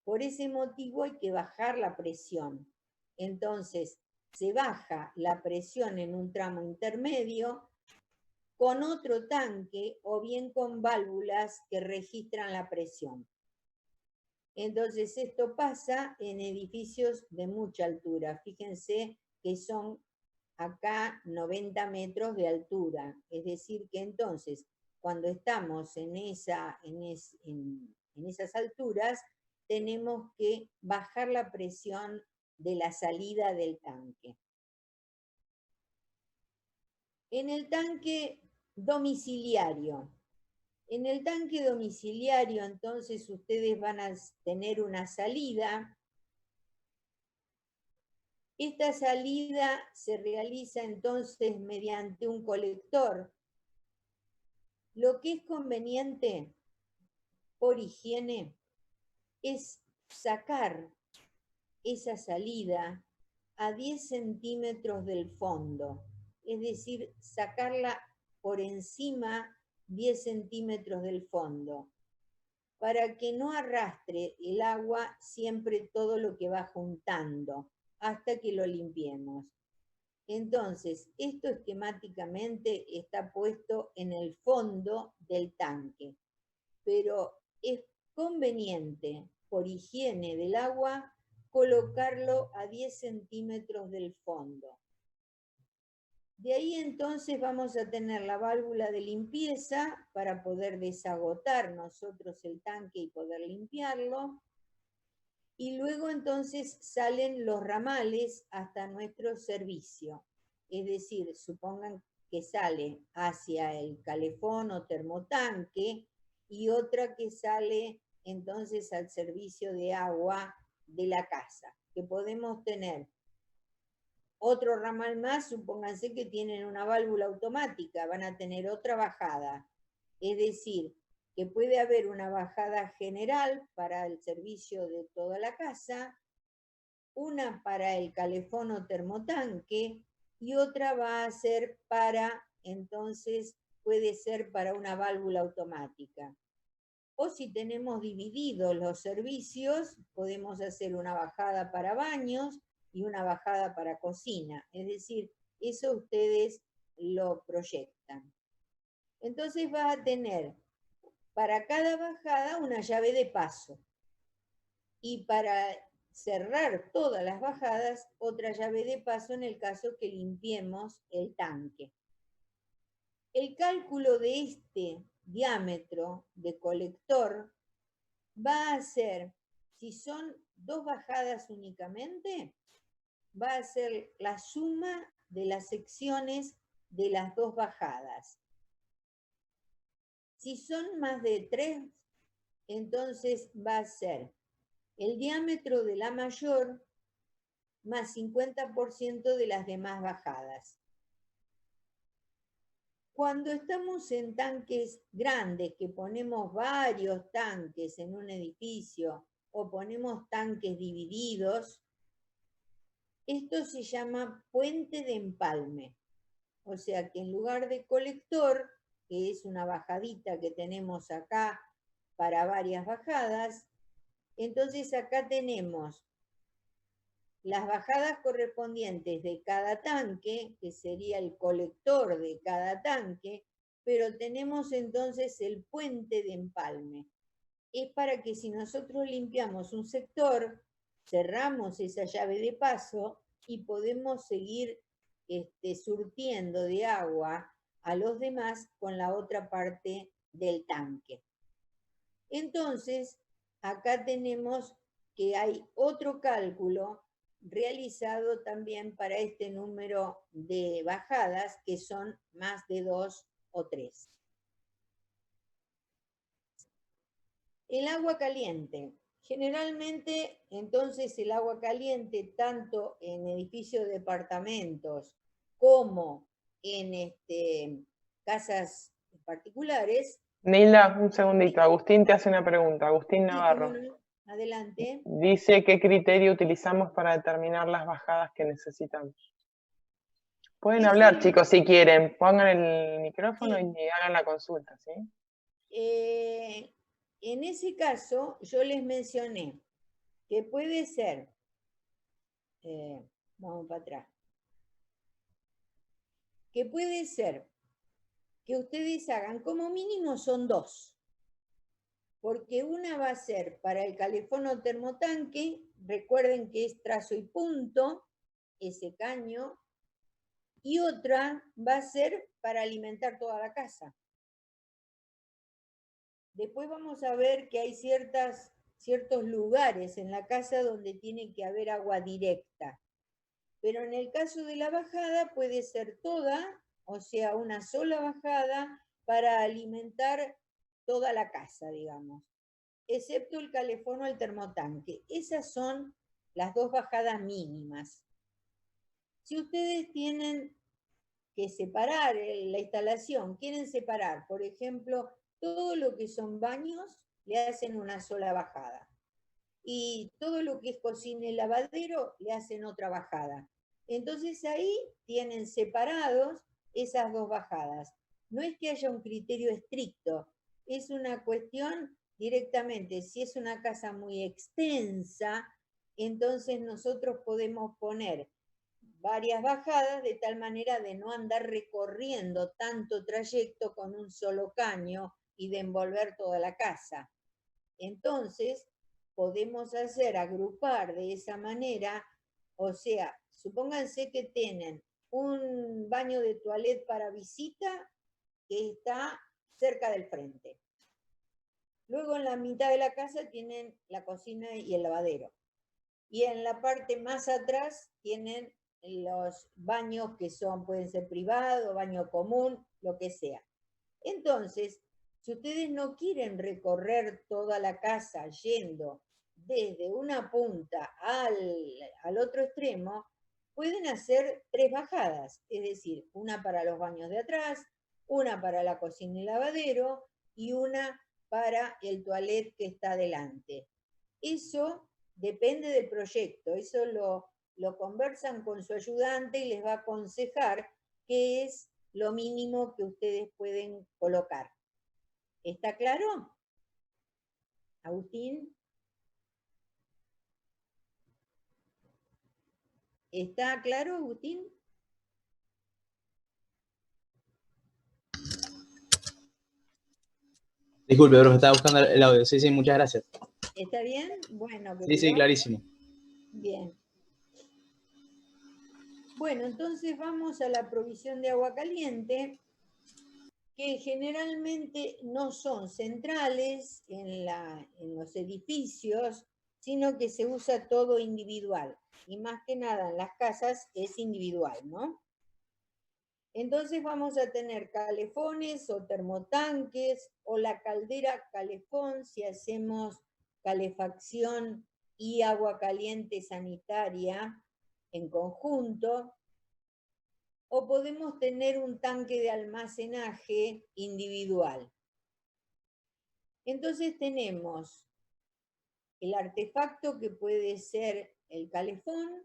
Por ese motivo hay que bajar la presión. Entonces, se baja la presión en un tramo intermedio con otro tanque o bien con válvulas que registran la presión. Entonces, esto pasa en edificios de mucha altura. Fíjense que son acá 90 metros de altura. Es decir, que entonces, cuando estamos en esas alturas, tenemos que bajar la presión de la salida del tanque. En el tanque domiciliario. En el tanque domiciliario, entonces, ustedes van a tener una salida. Esta salida se realiza entonces mediante un colector. Lo que es conveniente por higiene es sacar esa salida a 10 centímetros del fondo, es decir, sacarla por encima 10 centímetros del fondo, para que no arrastre el agua siempre todo lo que va juntando, hasta que lo limpiemos. Entonces, esto esquemáticamente está puesto en el fondo del tanque, pero es conveniente, por higiene del agua, colocarlo a 10 centímetros del fondo. De ahí entonces vamos a tener la válvula de limpieza para poder desagotar nosotros el tanque y poder limpiarlo. Y luego entonces salen los ramales hasta nuestro servicio. es decir, supongan que sale hacia el calefón o termotanque y otra que sale entonces al servicio de agua de la casa, que podemos tener otro ramal más, supónganse que tienen una válvula automática, van a tener otra bajada, es decir, que puede haber una bajada general para el servicio de toda la casa, una para el calefón o termotanque y otra va a ser para, entonces, puede ser para una válvula automática. O si tenemos divididos los servicios, podemos hacer una bajada para baños y una bajada para cocina. Es decir, eso ustedes lo proyectan. Entonces va a tener para cada bajada una llave de paso. Y para cerrar todas las bajadas, otra llave de paso en el caso que limpiemos el tanque. El cálculo de este diámetro de colector va a ser, si son 2 bajadas únicamente, va a ser la suma de las secciones de las 2 bajadas. Si son más de 3, entonces va a ser el diámetro de la mayor más 50% de las demás bajadas. Cuando estamos en tanques grandes, que ponemos varios tanques en un edificio o ponemos tanques divididos, esto se llama puente de empalme. O sea que en lugar de colector, que es una bajadita que tenemos acá para varias bajadas, entonces acá tenemos las bajadas correspondientes de cada tanque, que sería el colector de cada tanque, pero tenemos entonces el puente de empalme. Es para que si nosotros limpiamos un sector, cerramos esa llave de paso y podemos seguir surtiendo de agua a los demás con la otra parte del tanque. Entonces, acá tenemos que hay otro cálculo realizado también para este número de bajadas, que son más de 2 o 3. El agua caliente. Generalmente, entonces, el agua caliente, tanto en edificios de departamentos como en casas particulares. Nilda, un segundito. Agustín te hace una pregunta. Agustín Navarro. Sí, adelante. Dice qué criterio utilizamos para determinar las bajadas que necesitamos. Pueden hablar, chicos, si quieren. Pongan el micrófono y hagan la consulta, ¿sí? En ese caso, yo les mencioné que puede ser, vamos para atrás, que puede ser que ustedes hagan, como mínimo son 2, porque una va a ser para el calefón o termotanque, recuerden que es trazo y punto, ese caño, y otra va a ser para alimentar toda la casa. Después vamos a ver que hay ciertos lugares en la casa donde tiene que haber agua directa. Pero en el caso de la bajada puede ser toda, o sea, una sola bajada para alimentar toda la casa, digamos, excepto el calefón o el termotanque. Esas son las 2 bajadas mínimas. Si ustedes tienen que separar la instalación, quieren separar, por ejemplo, todo lo que son baños, le hacen una sola bajada. Y todo lo que es cocina y lavadero, le hacen otra bajada. Entonces ahí tienen separados esas 2 bajadas. No es que haya un criterio estricto, es una cuestión directamente, si es una casa muy extensa, entonces nosotros podemos poner varias bajadas de tal manera de no andar recorriendo tanto trayecto con un solo caño y de envolver toda la casa. Entonces, podemos agrupar de esa manera, o sea, supónganse que tienen un baño de toilette para visita que está cerca del frente. Luego en la mitad de la casa tienen la cocina y el lavadero. Y en la parte más atrás tienen los baños que pueden ser privados, baño común, lo que sea. Entonces, si ustedes no quieren recorrer toda la casa yendo desde una punta al otro extremo, pueden hacer 3 bajadas, es decir, una para los baños de atrás, una para la cocina y lavadero y una para el toilet que está adelante. Eso depende del proyecto, eso lo conversan con su ayudante y les va a aconsejar qué es lo mínimo que ustedes pueden colocar. ¿Está claro? Agustín. ¿Está claro, Agustín? Disculpe, pero estaba buscando el audio. Sí, sí, muchas gracias. ¿Está bien? Bueno, sí, sí, clarísimo. Bien. Bueno, entonces vamos a la provisión de agua caliente, que generalmente no son centrales en los edificios, sino que se usa todo individual. Y más que nada en las casas es individual, ¿no? Entonces vamos a tener calefones o termotanques o la caldera calefón si hacemos calefacción y agua caliente sanitaria en conjunto, o podemos tener un tanque de almacenaje individual. Entonces tenemos el artefacto que puede ser el calefón,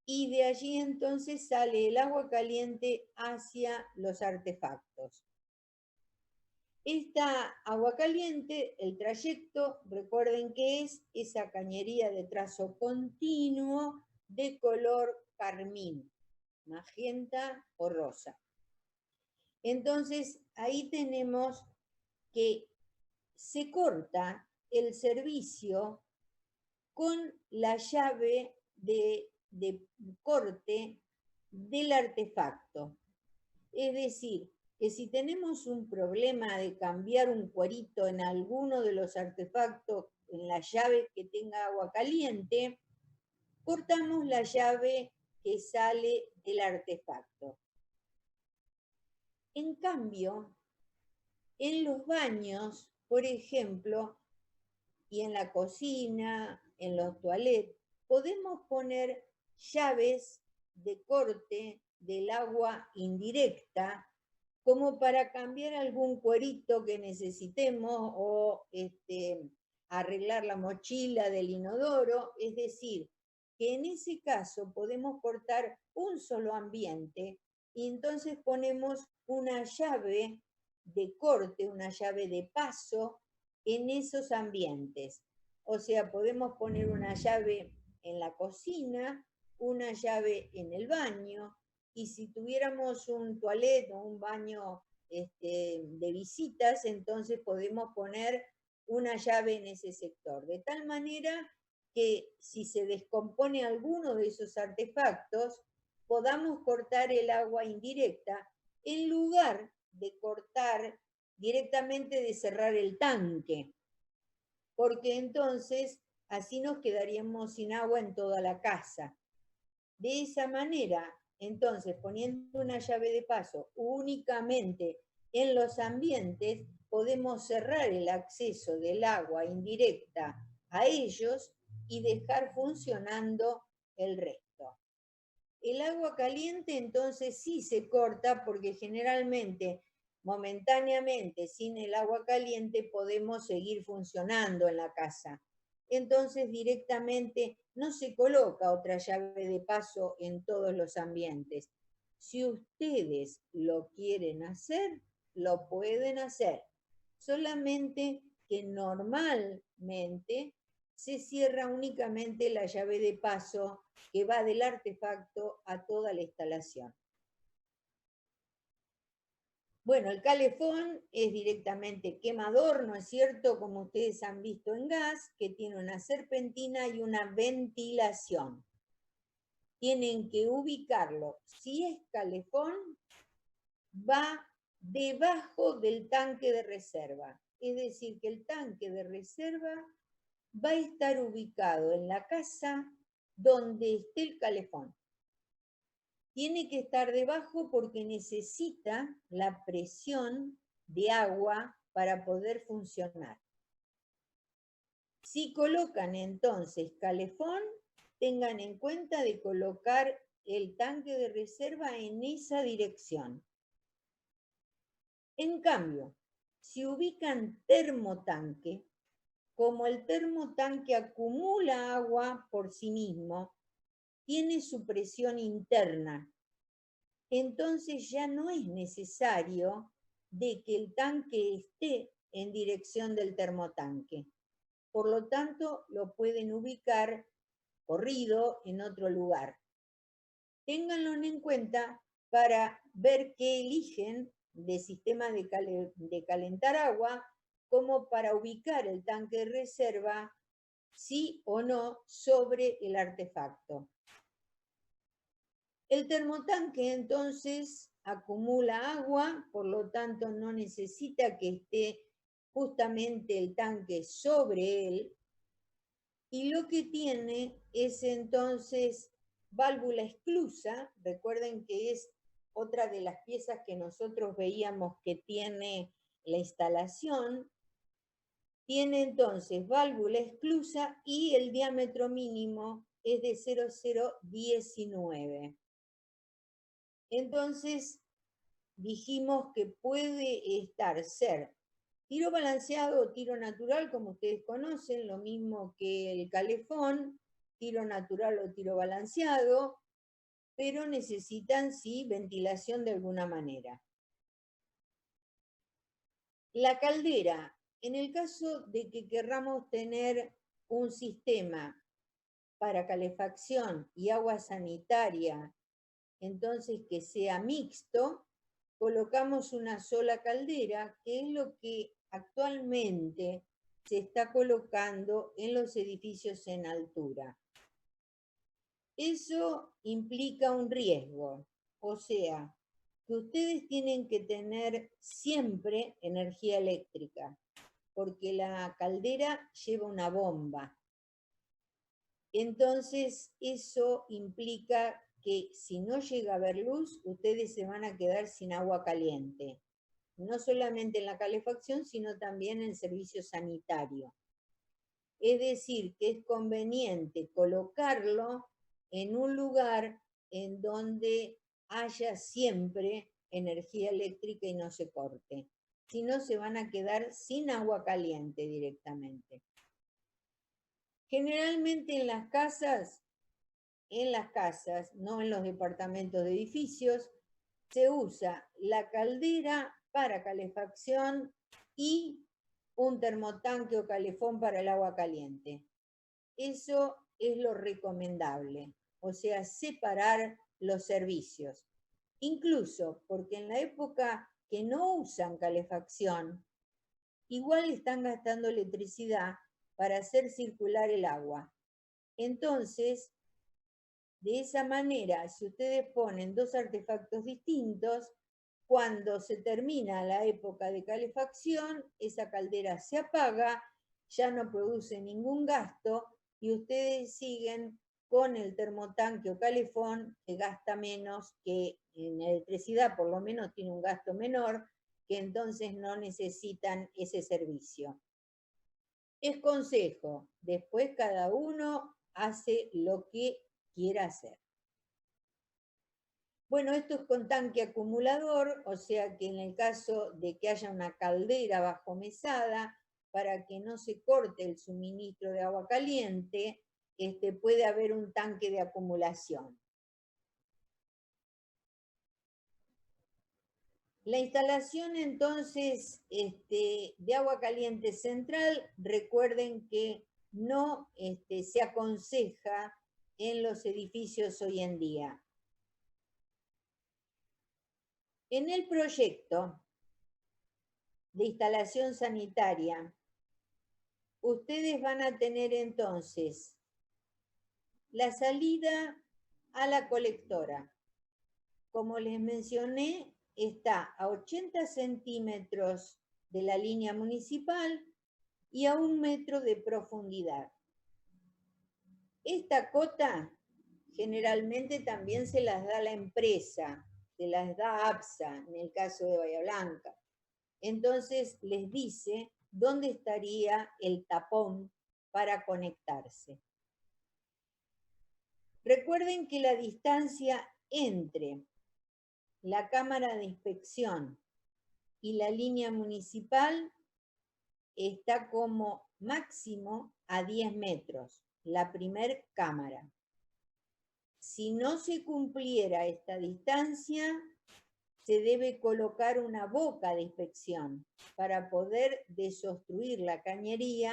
y de allí entonces sale el agua caliente hacia los artefactos. Esta agua caliente, el trayecto, recuerden que es esa cañería de trazo continuo de color carmín, magenta o rosa. Entonces, ahí tenemos que se corta el servicio con la llave de corte del artefacto. Es decir, que si tenemos un problema de cambiar un cuerito en alguno de los artefactos, en la llave que tenga agua caliente, cortamos la llave que sale del artefacto. En cambio, en los baños, por ejemplo, y en la cocina, en los toilettes, podemos poner llaves de corte del agua indirecta, como para cambiar algún cuerito que necesitemos o arreglar la mochila del inodoro. Es decir, que en ese caso podemos cortar un solo ambiente y entonces ponemos una llave de corte, una llave de paso en esos ambientes. O sea, podemos poner una llave en la cocina, una llave en el baño, y si tuviéramos un toilet o un baño de visitas, entonces podemos poner una llave en ese sector. De tal manera que si se descompone alguno de esos artefactos, podamos cortar el agua indirecta en lugar de cortar directamente, de cerrar el tanque, porque entonces así nos quedaríamos sin agua en toda la casa. De esa manera, entonces, poniendo una llave de paso únicamente en los ambientes, podemos cerrar el acceso del agua indirecta a ellos y dejar funcionando el resto. El agua caliente entonces sí se corta, porque generalmente, momentáneamente, sin el agua caliente podemos seguir funcionando en la casa. Entonces directamente no se coloca otra llave de paso en todos los ambientes. Si ustedes lo quieren hacer, lo pueden hacer. Solamente que normalmente se cierra únicamente la llave de paso que va del artefacto a toda la instalación. Bueno, el calefón es directamente quemador, ¿no es cierto? Como ustedes han visto en gas, que tiene una serpentina y una ventilación. Tienen que ubicarlo. Si es calefón, va debajo del tanque de reserva. Es decir, que el tanque de reserva va a estar ubicado en la casa donde esté el calefón. tiene que estar debajo porque necesita la presión de agua para poder funcionar. Si colocan entonces calefón, tengan en cuenta de colocar el tanque de reserva en esa dirección. En cambio, si ubican termotanque, como el termotanque acumula agua por sí mismo, tiene su presión interna. Entonces ya no es necesario de que el tanque esté en dirección del termotanque. Por lo tanto, lo pueden ubicar corrido en otro lugar. Ténganlo en cuenta para ver qué eligen de sistema de calentar agua, como para ubicar el tanque de reserva, sí o no, sobre el artefacto. El termotanque entonces acumula agua, por lo tanto no necesita que esté justamente el tanque sobre él, y lo que tiene es entonces válvula esclusa. Recuerden que es otra de las piezas que nosotros veíamos que tiene la instalación. Tiene entonces válvula esclusa y el diámetro mínimo es de 0,019. Entonces dijimos que puede ser tiro balanceado o tiro natural, como ustedes conocen, lo mismo que el calefón, tiro natural o tiro balanceado, pero necesitan, sí, ventilación de alguna manera. La caldera, en el caso de que querramos tener un sistema para calefacción y agua sanitaria, entonces que sea mixto, colocamos una sola caldera, que es lo que actualmente se está colocando en los edificios en altura. Eso implica un riesgo, o sea, que ustedes tienen que tener siempre energía eléctrica, porque la caldera lleva una bomba. Entonces, eso implica que si no llega a haber luz, ustedes se van a quedar sin agua caliente. No solamente en la calefacción, sino también en el servicio sanitario. Es decir, que es conveniente colocarlo en un lugar en donde haya siempre energía eléctrica y no se corte. Si no, se van a quedar sin agua caliente directamente. Generalmente en las casas, no en los departamentos de edificios, se usa la caldera para calefacción y un termotanque o calefón para el agua caliente. Eso es lo recomendable, o sea, separar los servicios. Incluso porque en la época que no usan calefacción, igual están gastando electricidad para hacer circular el agua. Entonces, de esa manera, si ustedes ponen dos artefactos distintos, cuando se termina la época de calefacción, esa caldera se apaga, ya no produce ningún gasto y ustedes siguen con el termotanque o calefón que gasta menos, que en electricidad por lo menos tiene un gasto menor, que entonces no necesitan ese servicio. Es consejo, después cada uno hace lo que quiera hacer. Bueno, esto es con tanque acumulador, o sea que en el caso de que haya una caldera bajo mesada, para que no se corte el suministro de agua caliente, puede haber un tanque de acumulación. La instalación entonces de agua caliente central, recuerden que no se aconseja en los edificios hoy en día. En el proyecto de instalación sanitaria, ustedes van a tener entonces la salida a la colectora. Como les mencioné, está a 80 centímetros de la línea municipal y a 1 metro de profundidad. Esta cota generalmente también se las da la empresa, se las da APSA, en el caso de Bahía Blanca. Entonces les dice dónde estaría el tapón para conectarse. Recuerden que la distancia entre la cámara de inspección y la línea municipal está como máximo a 10 metros, la primer cámara. Si no se cumpliera esta distancia, se debe colocar una boca de inspección para poder desobstruir la cañería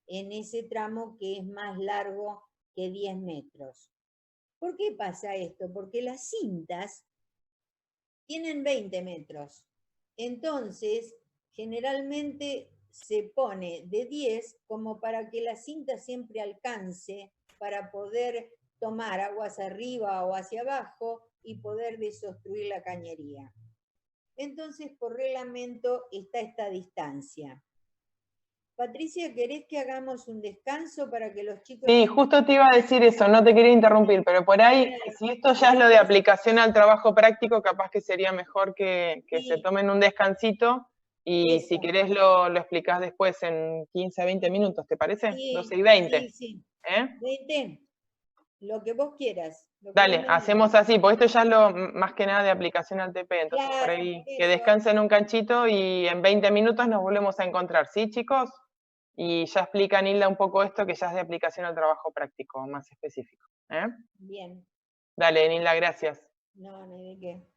en ese tramo que es más largo que 10 metros. ¿Por qué pasa esto? Porque las cintas tienen 20 metros. Entonces, generalmente se pone de 10 como para que la cinta siempre alcance para poder tomar aguas arriba o hacia abajo y poder desobstruir la cañería. Entonces, por reglamento está esta distancia. Patricia, ¿querés que hagamos un descanso para que los chicos... Sí, justo te iba a decir eso, no te quería interrumpir, pero por ahí, si esto ya es lo de aplicación al trabajo práctico, capaz que sería mejor que se tomen un descansito y Eso. Si querés lo explicás después en 15 a 20 minutos, ¿te parece? Sí, 12 y 20. Sí. ¿Eh? 20, lo que vos quieras. Dale, hacemos así, porque esto ya es lo más que nada de aplicación al TP, entonces Claro, por ahí por que eso. descansen un canchito y en 20 minutos nos volvemos a encontrar, ¿sí, chicos? Y ya explica Nilda un poco esto que ya es de aplicación al trabajo práctico, más específico. ¿Eh? Bien. Dale, Nilda, gracias. No hay de qué.